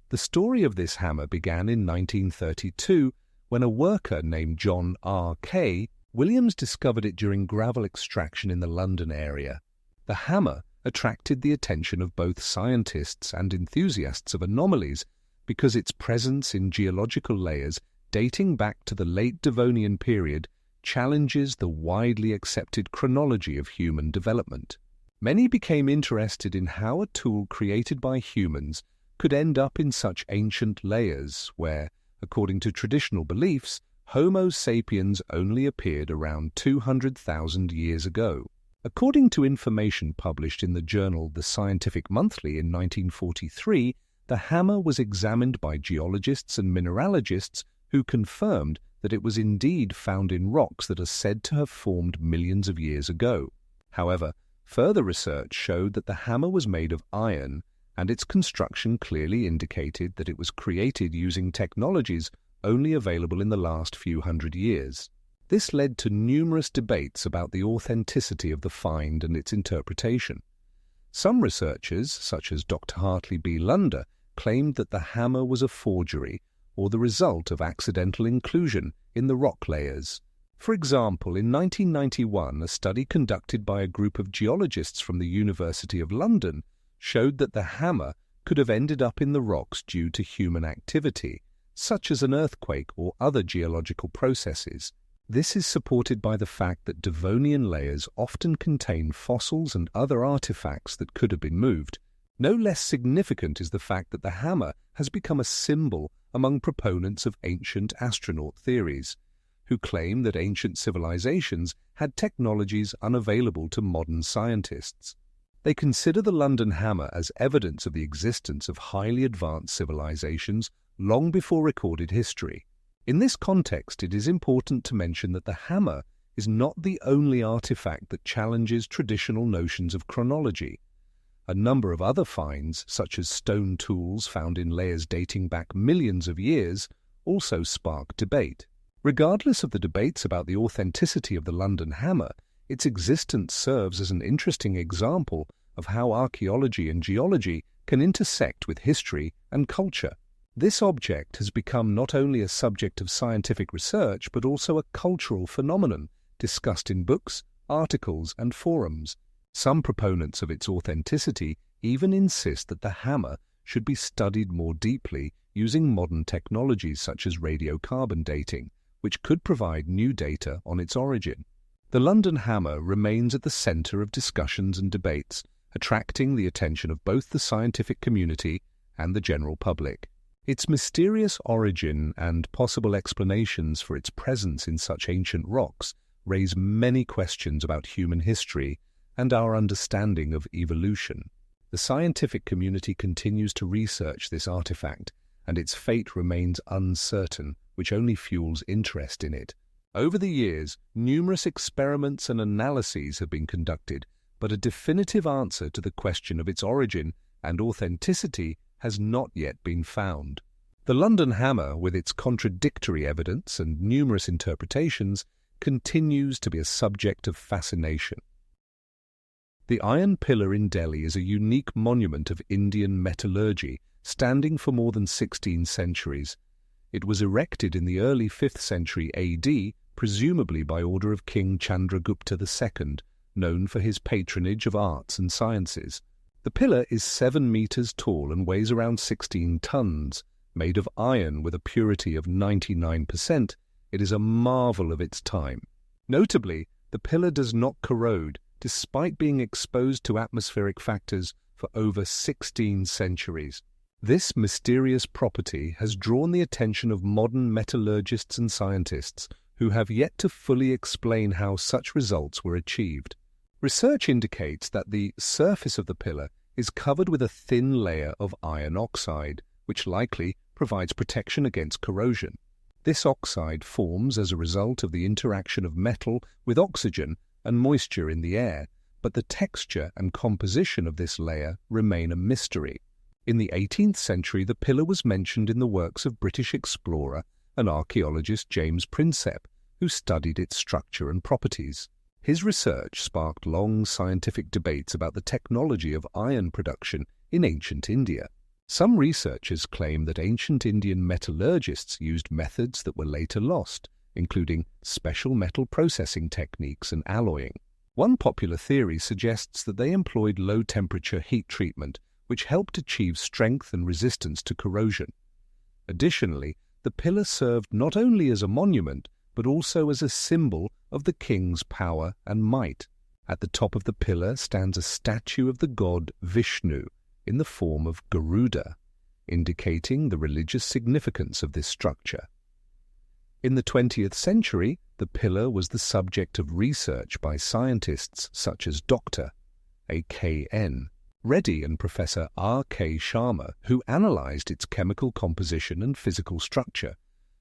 The story of this hammer began in 1932 when a worker named John R.K. Williams discovered it during gravel extraction in the London area. The hammer attracted the attention of both scientists and enthusiasts of anomalies because its presence in geological layers dating back to the late Devonian period challenges the widely accepted chronology of human development. Many became interested in how a tool created by humans could end up in such ancient layers where, according to traditional beliefs, Homo sapiens only appeared around 200,000 years ago. According to information published in the journal The Scientific Monthly in 1943, the hammer was examined by geologists and mineralogists who confirmed that it was indeed found in rocks that are said to have formed millions of years ago. However, further research showed that the hammer was made of iron, and its construction clearly indicated that it was created using technologies only available in the last few hundred years. This led to numerous debates about the authenticity of the find and its interpretation. Some researchers, such as Dr. Hartley B. Lunder, claimed that the hammer was a forgery or the result of accidental inclusion in the rock layers. For example, in 1991, a study conducted by a group of geologists from the University of London showed that the hammer could have ended up in the rocks due to human activity, such as an earthquake or other geological processes. This is supported by the fact that Devonian layers often contain fossils and other artifacts that could have been moved. No less significant is the fact that the hammer has become a symbol among proponents of ancient astronaut theories, who claim that ancient civilizations had technologies unavailable to modern scientists. They consider the London hammer as evidence of the existence of highly advanced civilizations long before recorded history. In this context, it is important to mention that the hammer is not the only artifact that challenges traditional notions of chronology. A number of other finds, such as stone tools found in layers dating back millions of years, also spark debate. Regardless of the debates about the authenticity of the London hammer, its existence serves as an interesting example of how archaeology and geology can intersect with history and culture. This object has become not only a subject of scientific research but also a cultural phenomenon discussed in books, articles, and forums. Some proponents of its authenticity even insist that the hammer should be studied more deeply using modern technologies such as radiocarbon dating, which could provide new data on its origin. The London hammer remains at the center of discussions and debates, attracting the attention of both the scientific community and the general public. Its mysterious origin and possible explanations for its presence in such ancient rocks raise many questions about human history and our understanding of evolution. The scientific community continues to research this artifact, and its fate remains uncertain, which only fuels interest in it. Over the years, numerous experiments and analyses have been conducted, but a definitive answer to the question of its origin and authenticity has not yet been found. The London hammer, with its contradictory evidence and numerous interpretations, continues to be a subject of fascination. The Iron Pillar in Delhi is a unique monument of Indian metallurgy, standing for more than 16 centuries. It was erected in the early 5th century AD, presumably by order of King Chandragupta II, known for his patronage of arts and sciences. The pillar is 7 meters tall and weighs around 16 tons. Made of iron with a purity of 99%, it is a marvel of its time. Notably, the pillar does not corrode, despite being exposed to atmospheric factors for over 16 centuries. This mysterious property has drawn the attention of modern metallurgists and scientists who have yet to fully explain how such results were achieved. Research indicates that the surface of the pillar is covered with a thin layer of iron oxide, which likely provides protection against corrosion. This oxide forms as a result of the interaction of metal with oxygen and moisture in the air, but the texture and composition of this layer remain a mystery. In the 18th century, the pillar was mentioned in the works of British explorer and archaeologist James Prinsep, who studied its structure and properties. His research sparked long scientific debates about the technology of iron production in ancient India. Some researchers claim that ancient Indian metallurgists used methods that were later lost, including special metal processing techniques and alloying. One popular theory suggests that they employed low-temperature heat treatment, which helped achieve strength and resistance to corrosion. Additionally, the pillar served not only as a monument, but also as a symbol of the king's power and might. At the top of the pillar stands a statue of the god Vishnu in the form of Garuda, indicating the religious significance of this structure. In the 20th century, the pillar was the subject of research by scientists such as Dr. A.K.N. Reddy and Professor R.K. Sharma, who analyzed its chemical composition and physical structure.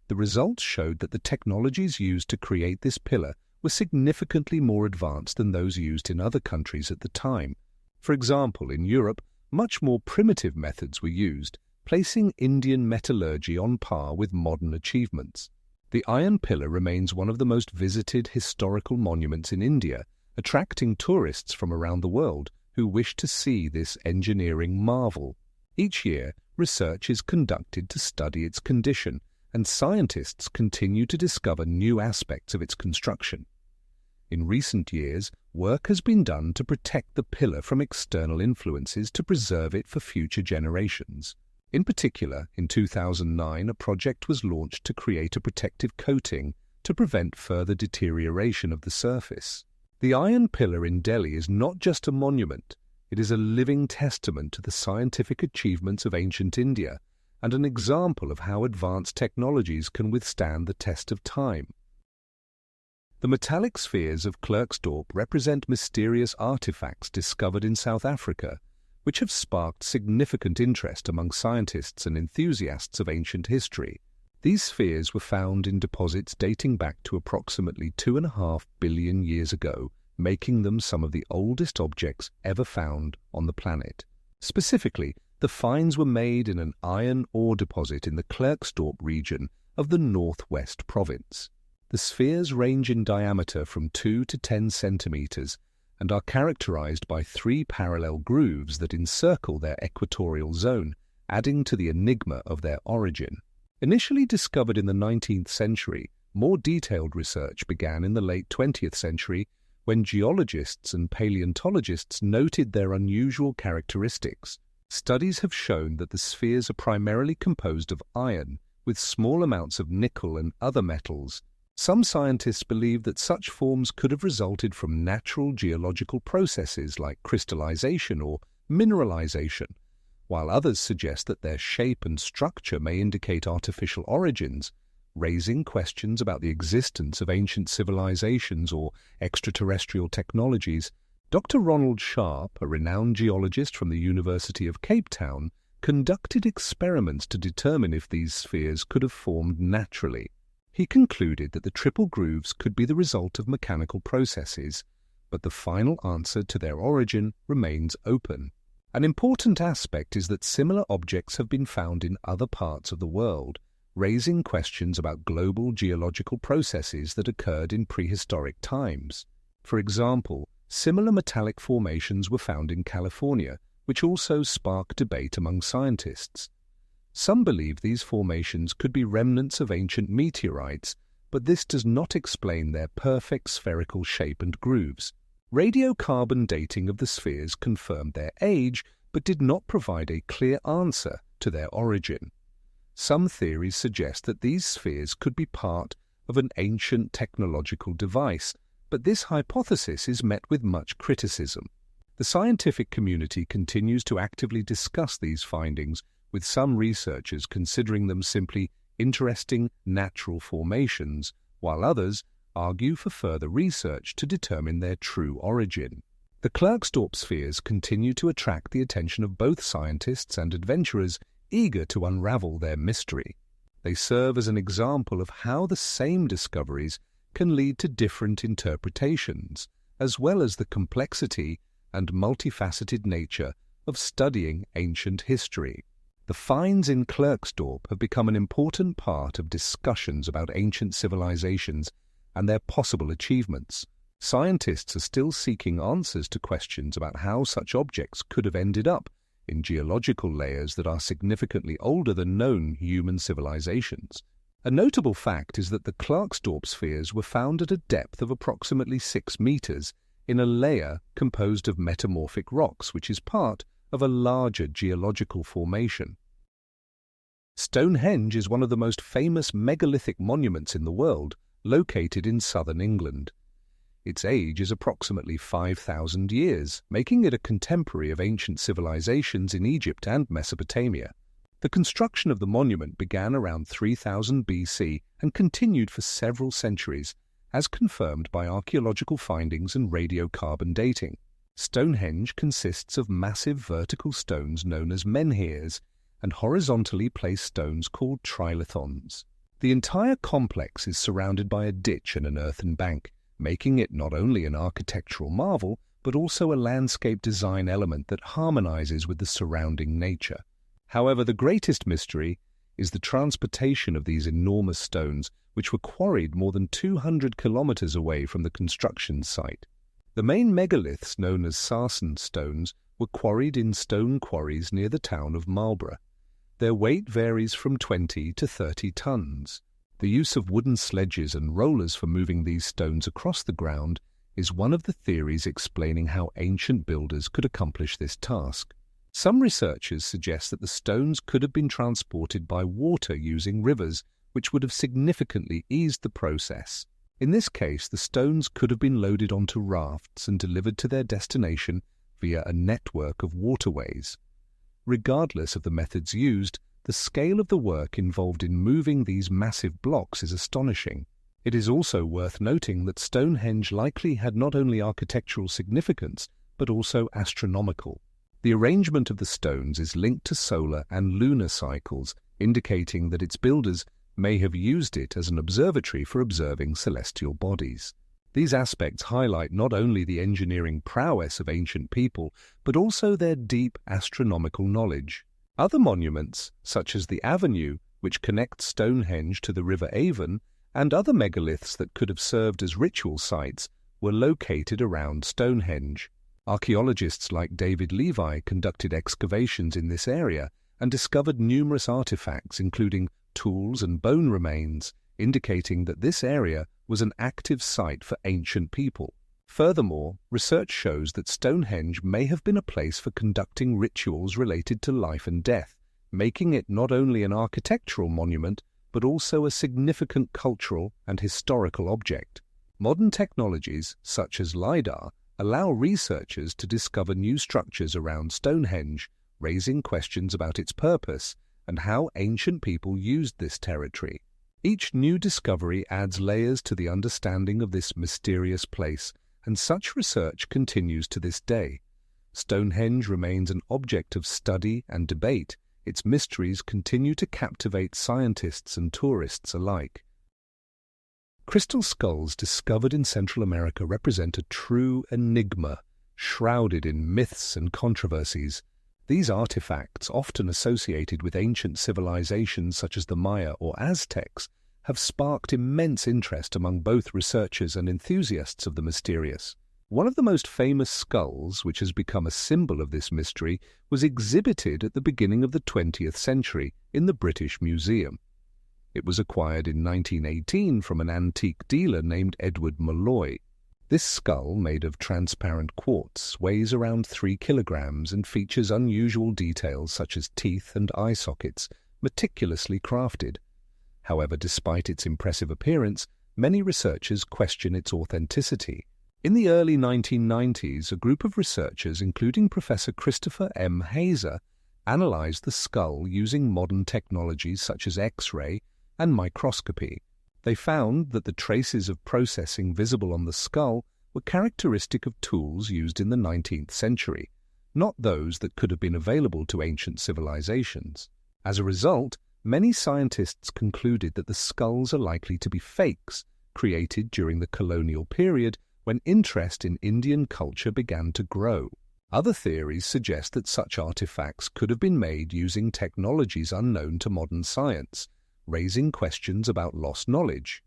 The results showed that the technologies used to create this pillar were significantly more advanced than those used in other countries at the time. For example, in Europe, much more primitive methods were used, placing Indian metallurgy on par with modern achievements. The Iron Pillar remains one of the most visited historical monuments in India, attracting tourists from around the world who wish to see this engineering marvel. Each year, research is conducted to study its condition, and scientists continue to discover new aspects of its construction. In recent years, work has been done to protect the pillar from external influences to preserve it for future generations. In particular, in 2009, a project was launched to create a protective coating to prevent further deterioration of the surface. The Iron Pillar in Delhi is not just a monument, it is a living testament to the scientific achievements of ancient India and an example of how advanced technologies can withstand the test of time. The metallic spheres of Klerksdorp represent mysterious artifacts discovered in South Africa, which have sparked significant interest among scientists and enthusiasts of ancient history. These spheres were found in deposits dating back to approximately 2.5 billion years ago, making them some of the oldest objects ever found on the planet. Specifically, the finds were made in an iron ore deposit in the Klerksdorp region of the northwest province. The spheres range in diameter from 2 to 10 centimeters and are characterized by 3 parallel grooves that encircle their equatorial zone, adding to the enigma of their origin. Initially discovered in the 19th century, more detailed research began in the late 20th century when geologists and paleontologists noted their unusual characteristics. Studies have shown that the spheres are primarily composed of iron, with small amounts of nickel and other metals. Some scientists believe that such forms could have resulted from natural geological processes like crystallization or mineralization, while others suggest that their shape and structure may indicate artificial origins, raising questions about the existence of ancient civilizations or extraterrestrial technologies. Dr. Ronald Sharp, a renowned geologist from the University of Cape Town, conducted experiments to determine if these spheres could have formed naturally. He concluded that the triple grooves could be the result of mechanical processes, but the final answer to their origin remains open. An important aspect is that similar objects have been found in other parts of the world, raising questions about global geological processes that occurred in prehistoric times. For example, similar metallic formations were found in California, which also spark debate among scientists. Some believe these formations could be remnants of ancient meteorites, but this does not explain their perfect spherical shape and grooves. Radiocarbon dating of the spheres confirmed their age, but did not provide a clear answer to their origin. Some theories suggest that these spheres could be part of an ancient technological device, but this hypothesis is met with much criticism. The scientific community continues to actively discuss these findings, with some researchers considering them simply interesting natural formations, while others argue for further research to determine their true origin. The Klerksdorp spheres continue to attract the attention of both scientists and adventurers eager to unravel their mystery. They serve as an example of how the same discoveries can lead to different interpretations, as well as the complexity and multifaceted nature of studying ancient history. The finds in Klerksdorp have become an important part of discussions about ancient civilizations and their possible achievements. Scientists are still seeking answers to questions about how such objects could have ended up in geological layers that are significantly older than known human civilizations. A notable fact is that the Klerksdorp spheres were found at a depth of approximately 6 meters in a layer composed of metamorphic rocks, which is part of a larger geological formation. Stonehenge is one of the most famous megalithic monuments in the world, located in southern England. Its age is approximately 5,000 years, making it a contemporary of ancient civilizations in Egypt and Mesopotamia. The construction of the monument began around 3000 BC and continued for several centuries, as confirmed by archaeological findings and radiocarbon dating. Stonehenge consists of massive vertical stones known as menhirs and horizontally placed stones called trilithons. The entire complex is surrounded by a ditch and an earthen bank, making it not only an architectural marvel, but also a landscape design element that harmonizes with the surrounding nature. However, the greatest mystery is the transportation of these enormous stones, which were quarried more than 200 kilometers away from the construction site. The main megaliths, known as sarsen stones, were quarried in stone quarries near the town of Marlborough. Their weight varies from 20 to 30 tons. The use of wooden sledges and rollers for moving these stones across the ground is one of the theories explaining how ancient builders could accomplish this task. Some researchers suggest that the stones could have been transported by water using rivers, which would have significantly eased the process. In this case, the stones could have been loaded onto rafts and delivered to their destination via a network of waterways. Regardless of the methods used, the scale of the work involved in moving these massive blocks is astonishing. It is also worth noting that Stonehenge likely had not only architectural significance, but also astronomical. The arrangement of the stones is linked to solar and lunar cycles, indicating that its builders may have used it as an observatory for observing celestial bodies. These aspects highlight not only the engineering prowess of ancient people, but also their deep astronomical knowledge. Other monuments, such as the avenue which connects Stonehenge to the River Avon, and other megaliths that could have served as ritual sites, were located around Stonehenge. Archaeologists like David Levi conducted excavations in this area and discovered numerous artifacts, including tools and bone remains, indicating that this area was an active site for ancient people. Furthermore, research shows that Stonehenge may have been a place for conducting rituals related to life and death, making it not only an architectural monument, but also a significant cultural and historical object. Modern technologies, such as LiDAR, allow researchers to discover new structures around Stonehenge, raising questions about its purpose and how ancient people used this territory. Each new discovery adds layers to the understanding of this mysterious place, and such research continues to this day. Stonehenge remains an object of study and debate. Its mysteries continue to captivate scientists and tourists alike. Crystal skulls discovered in Central America represent a true enigma, shrouded in myths and controversies. These artifacts, often associated with ancient civilizations such as the Maya or Aztecs, have sparked immense interest among both researchers and enthusiasts of the mysterious. One of the most famous skulls, which has become a symbol of this mystery, was exhibited at the beginning of the 20th century in the British Museum. It was acquired in 1918 from an antique dealer named Edward Malloy. This skull, made of transparent quartz, weighs around 3 kilograms and features unusual details such as teeth and eye sockets, meticulously crafted. However, despite its impressive appearance, many researchers question its authenticity. In the early 1990s, a group of researchers, including Professor Christopher M. Hazer, analyzed the skull using modern technologies such as X-ray and microscopy. They found that the traces of processing visible on the skull were characteristic of tools used in the 19th century, not those that could have been available to ancient civilizations. As a result, many scientists concluded that the skulls are likely to be fakes, created during the colonial period when interest in Indian culture began to grow. Other theories suggest that such artifacts could have been made using technologies unknown to modern science, raising questions about lost knowledge.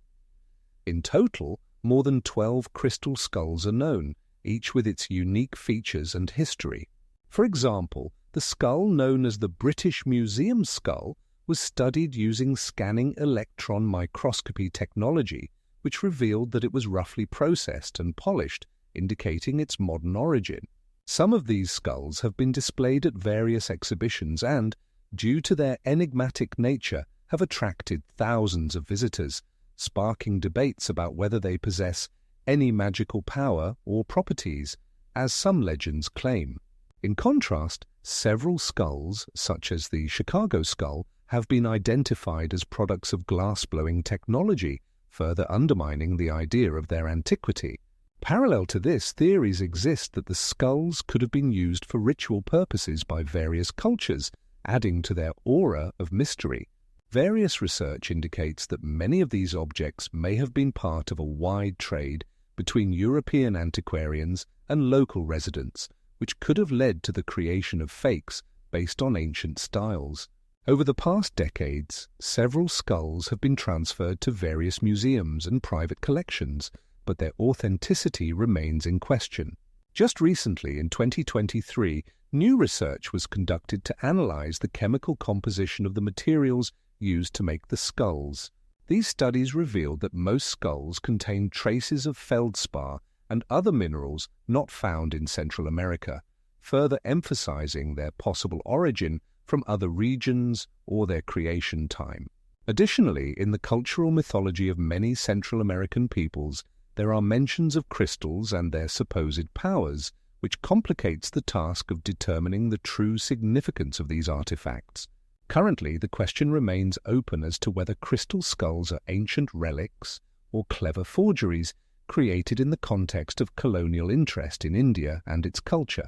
In total, more than 12 crystal skulls are known, each with its unique features and history. For example, the skull known as the British Museum skull was studied using scanning electron microscopy technology, which revealed that it was roughly processed and polished, indicating its modern origin. Some of these skulls have been displayed at various exhibitions and, due to their enigmatic nature, have attracted thousands of visitors, sparking debates about whether they possess any magical power or properties, as some legends claim. In contrast, several skulls, such as the Chicago skull, have been identified as products of glass-blowing technology, further undermining the idea of their antiquity. Parallel to this, theories exist that the skulls could have been used for ritual purposes by various cultures, adding to their aura of mystery. Various research indicates that many of these objects may have been part of a wide trade between European antiquarians and local residents, which could have led to the creation of fakes based on ancient styles. Over the past decades, several skulls have been transferred to various museums and private collections, but their authenticity remains in question. Just recently, in 2023, new research was conducted to analyze the chemical composition of the materials used to make the skulls. These studies revealed that most skulls contain traces of feldspar and other minerals not found in Central America, further emphasizing their possible origin from other regions or their creation time. Additionally, in the cultural mythology of many Central American peoples, there are mentions of crystals and their supposed powers, which complicates the task of determining the true significance of these artifacts. Currently, the question remains open as to whether crystal skulls are ancient relics or clever forgeries created in the context of colonial interest in India and its culture.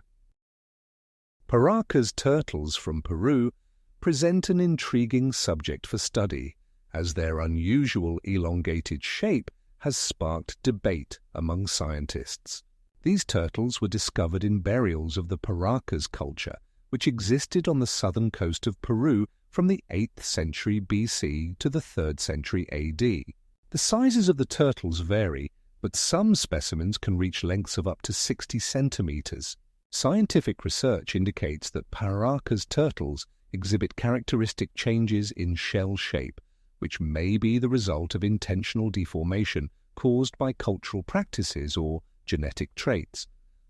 Paracas turtles from Peru present an intriguing subject for study, as their unusual elongated shape has sparked debate among scientists. These turtles were discovered in burials of the Paracas culture, which existed on the southern coast of Peru from the 8th century BC to the 3rd century AD. The sizes of the turtles vary, but some specimens can reach lengths of up to 60 centimeters. Scientific research indicates that Paracas turtles exhibit characteristic changes in shell shape, which may be the result of intentional deformation caused by cultural practices or genetic traits.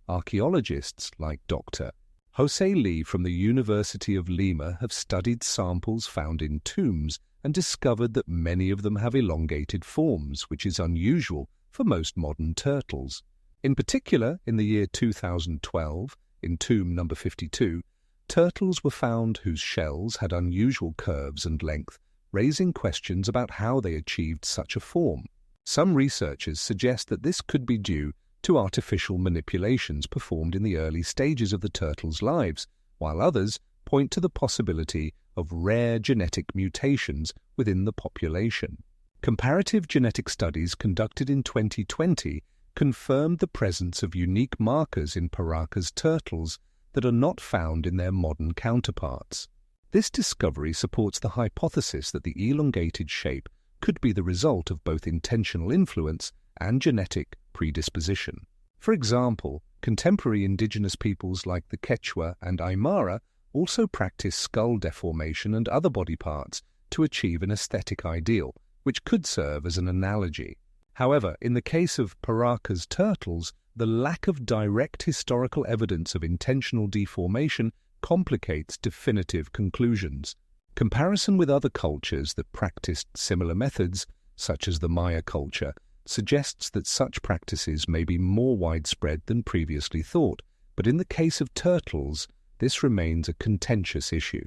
Archaeologists like Dr. Jose Lee from the University of Lima have studied samples found in tombs and discovered that many of them have elongated forms, which is unusual for most modern turtles. In particular, in the year 2012, in tomb number 52, turtles were found whose shells had unusual curves and length, raising questions about how they achieved such a form. Some researchers suggest that this could be due to artificial manipulations performed in the early stages of the turtles' lives, while others point to the possibility of rare genetic mutations within the population. Comparative genetic studies conducted in 2020 confirmed the presence of unique markers in Paracas turtles that are not found in their modern counterparts. This discovery supports the hypothesis that the elongated shape could be the result of both intentional influence and genetic predisposition. For example, contemporary indigenous peoples like the Quechua and Aymara also practice skull deformation and other body parts to achieve an aesthetic ideal, which could serve as an analogy. However, in the case of Paracas turtles, the lack of direct historical evidence of intentional deformation complicates definitive conclusions. Comparison with other cultures that practiced similar methods, such as the Maya culture, suggests that such practices may be more widespread than previously thought, but in the case of turtles, this remains a contentious issue.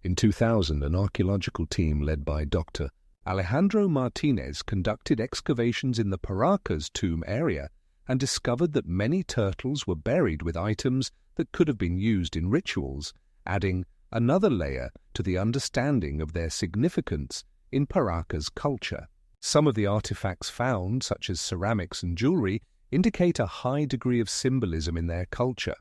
In 2000, an archaeological team led by Dr. Alejandro Martinez conducted excavations in the Paracas tomb area and discovered that many turtles were buried with items that could have been used in rituals, adding another layer to the understanding of their significance in Paracas culture. Some of the artifacts found, such as ceramics and jewelry, indicate a high degree of symbolism in their culture.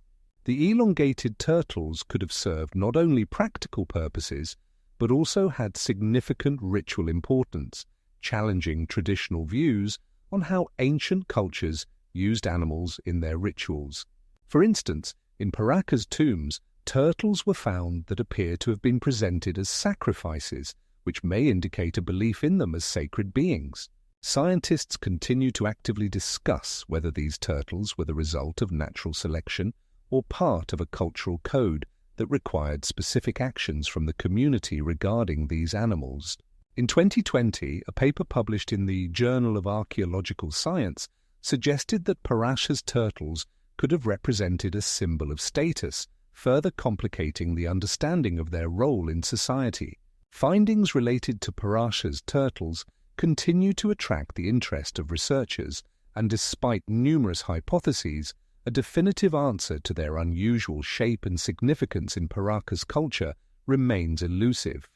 The elongated turtles could have served not only practical purposes, but also had significant ritual importance, challenging traditional views on how ancient cultures used animals in their rituals. For instance, in Paracas tombs, turtles were found that appear to have been presented as sacrifices, which may indicate a belief in them as sacred beings. Scientists continue to actively discuss whether these turtles were the result of natural selection or part of a cultural code that required specific actions from the community regarding these animals. In 2020, a paper published in the Journal of Archaeological Science suggested that Paracas turtles could have represented a symbol of status, further complicating the understanding of their role in society. Findings related to Paracas turtles continue to attract the interest of researchers, and despite numerous hypotheses, a definitive answer to their unusual shape and significance in Paracas culture remains elusive.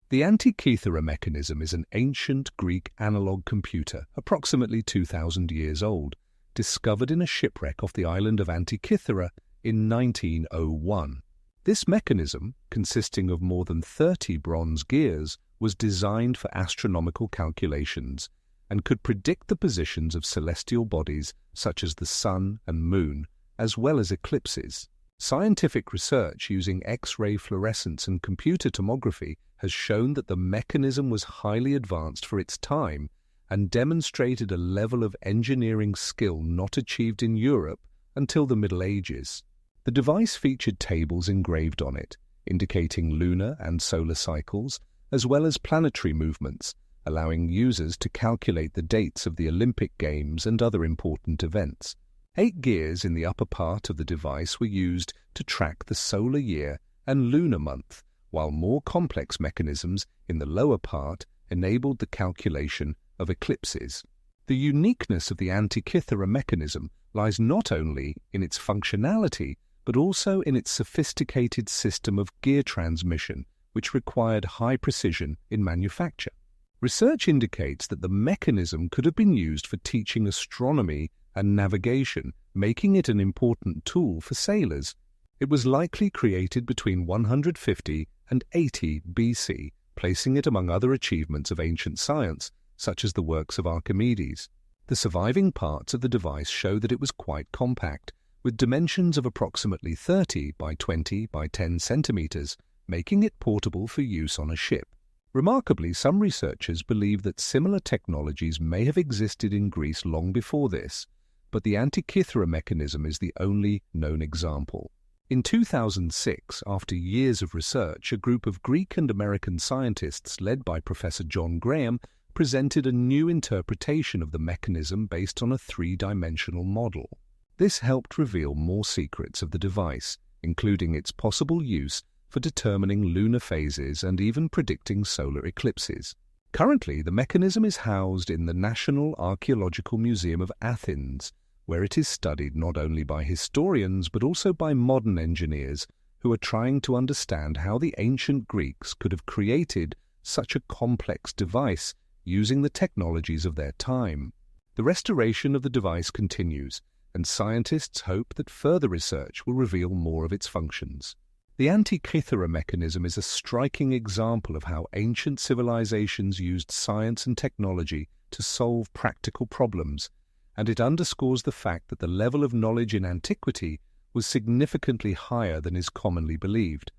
The Antikythera mechanism is an ancient Greek analog computer, approximately 2,000 years old, discovered in a shipwreck off the island of Antikythera in 1901. This mechanism, consisting of more than 30 bronze gears, was designed for astronomical calculations and could predict the positions of celestial bodies such as the Sun and Moon, as well as eclipses. Scientific research using X-ray fluorescence and computer tomography has shown that the mechanism was highly advanced for its time and demonstrated a level of engineering skill not achieved in Europe until the Middle Ages. The device featured tables engraved on it, indicating lunar and solar cycles, as well as planetary movements, allowing users to calculate the dates of the Olympic Games and other important events. 8 gears in the upper part of the device were used to track the solar year and lunar month, while more complex mechanisms in the lower part enabled the calculation of eclipses. The uniqueness of the Antikythera mechanism lies not only in its functionality, but also in its sophisticated system of gear transmission, which required high precision in manufacture. Research indicates that the mechanism could have been used for teaching astronomy and navigation, making it an important tool for sailors. It was likely created between 150 and 80 BC, placing it among other achievements of ancient science, such as the works of Archimedes. The surviving parts of the device show that it was quite compact, with dimensions of approximately 30 by 20 by 10 centimeters, making it portable for use on a ship. Remarkably, some researchers believe that similar technologies may have existed in Greece long before this, but the Antikythera mechanism is the only known example. In 2006, after years of research, a group of Greek and American scientists led by Professor John Graham presented a new interpretation of the mechanism based on a 3-dimensional model. This helped reveal more secrets of the device, including its possible use for determining lunar phases and even predicting solar eclipses. Currently, the mechanism is housed in the National Archaeological Museum of Athens, where it is studied not only by historians but also by modern engineers who are trying to understand how the ancient Greeks could have created such a complex device using the technologies of their time. The restoration of the device continues, and scientists hope that further research will reveal more of its functions. The Antikythera mechanism is a striking example of how ancient civilizations used science and technology to solve practical problems, and it underscores the fact that the level of knowledge in antiquity was significantly higher than is commonly believed.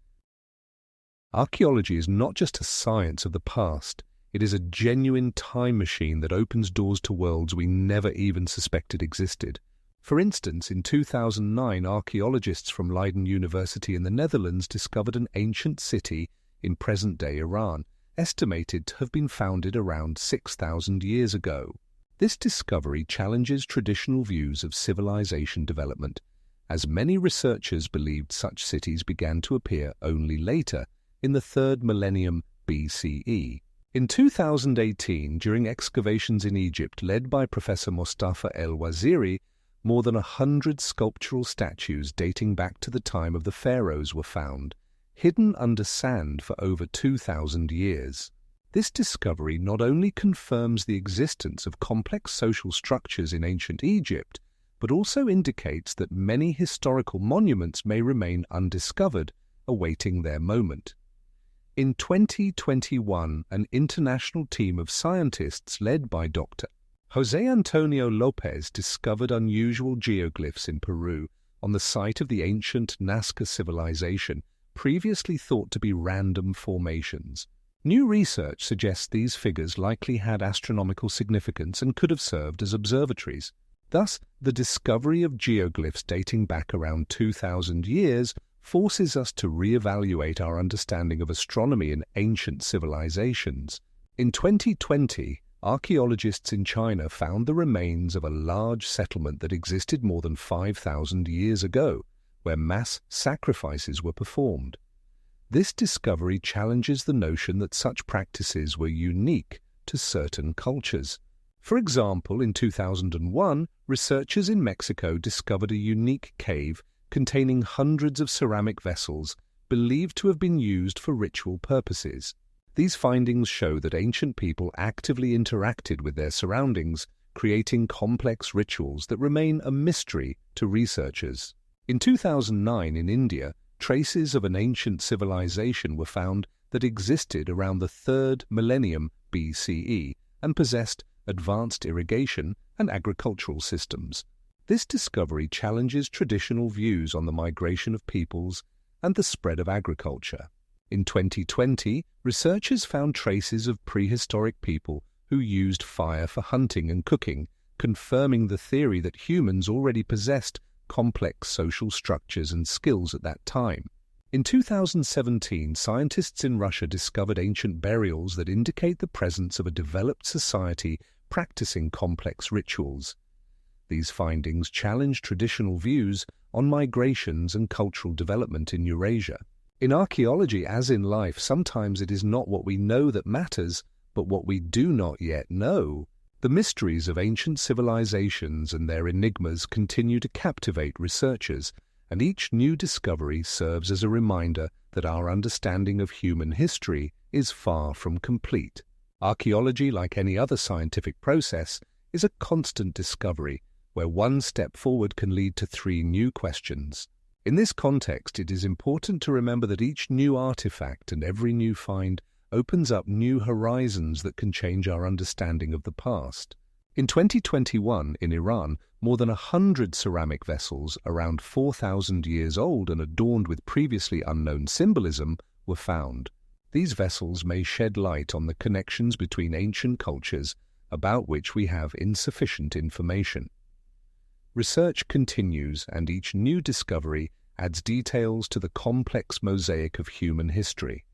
Archaeology is not just a science of the past, it is a genuine time machine that opens doors to worlds we never even suspected existed. For instance, in 2009, archaeologists from Leiden University in the Netherlands discovered an ancient city in present-day Iran, estimated to have been founded around 6,000 years ago. This discovery challenges traditional views of civilization development, as many researchers believed such cities began to appear only later, in the 3rd millennium BCE. In 2018, during excavations in Egypt led by Professor Mostafa El-Waziri, more than 100 sculptural statues dating back to the time of the pharaohs were found, hidden under sand for over 2,000 years. This discovery not only confirms the existence of complex social structures in ancient Egypt, but also indicates that many historical monuments may remain undiscovered, awaiting their moment. In 2021, an international team of scientists led by Dr. José Antonio López discovered unusual geoglyphs in Peru on the site of the ancient Nazca civilization, previously thought to be random formations. New research suggests these figures likely had astronomical significance and could have served as observatories. Thus, the discovery of geoglyphs dating back around 2,000 years forces us to re-evaluate our understanding of astronomy in ancient civilizations. In 2020, archaeologists in China found the remains of a large settlement that existed more than 5,000 years ago, where mass sacrifices were performed. This discovery challenges the notion that such practices were unique to certain cultures. For example, in 2001, researchers in Mexico discovered a unique cave containing hundreds of ceramic vessels believed to have been used for ritual purposes. These findings show that ancient people actively interacted with their surroundings, creating complex rituals that remain a mystery to researchers. In 2009 in India, traces of an ancient civilization were found that existed around the 3rd millennium BCE and possessed advanced irrigation and agricultural systems. This discovery challenges traditional views on the migration of peoples and the spread of agriculture. In 2020, researchers found traces of prehistoric people who used fire for hunting and cooking, confirming the theory that humans already possessed complex social structures and skills at that time. In 2017, scientists in Russia discovered ancient burials that indicate the presence of a developed society practicing complex rituals. These findings challenge traditional views on migrations and cultural development in Eurasia. In archaeology, as in life, sometimes it is not what we know that matters, but what we do not yet know. The mysteries of ancient civilizations and their enigmas continue to captivate researchers, and each new discovery serves as a reminder that our understanding of human history is far from complete. Archaeology, like any other scientific process, is a constant discovery, where one step forward can lead to 3 new questions. In this context, it is important to remember that each new artifact and every new find opens up new horizons that can change our understanding of the past. In 2021, in Iran, more than 100 ceramic vessels, around 4,000 years old and adorned with previously unknown symbolism, were found. These vessels may shed light on the connections between ancient cultures about which we have insufficient information. Research continues, and each new discovery adds details to the complex mosaic of human history.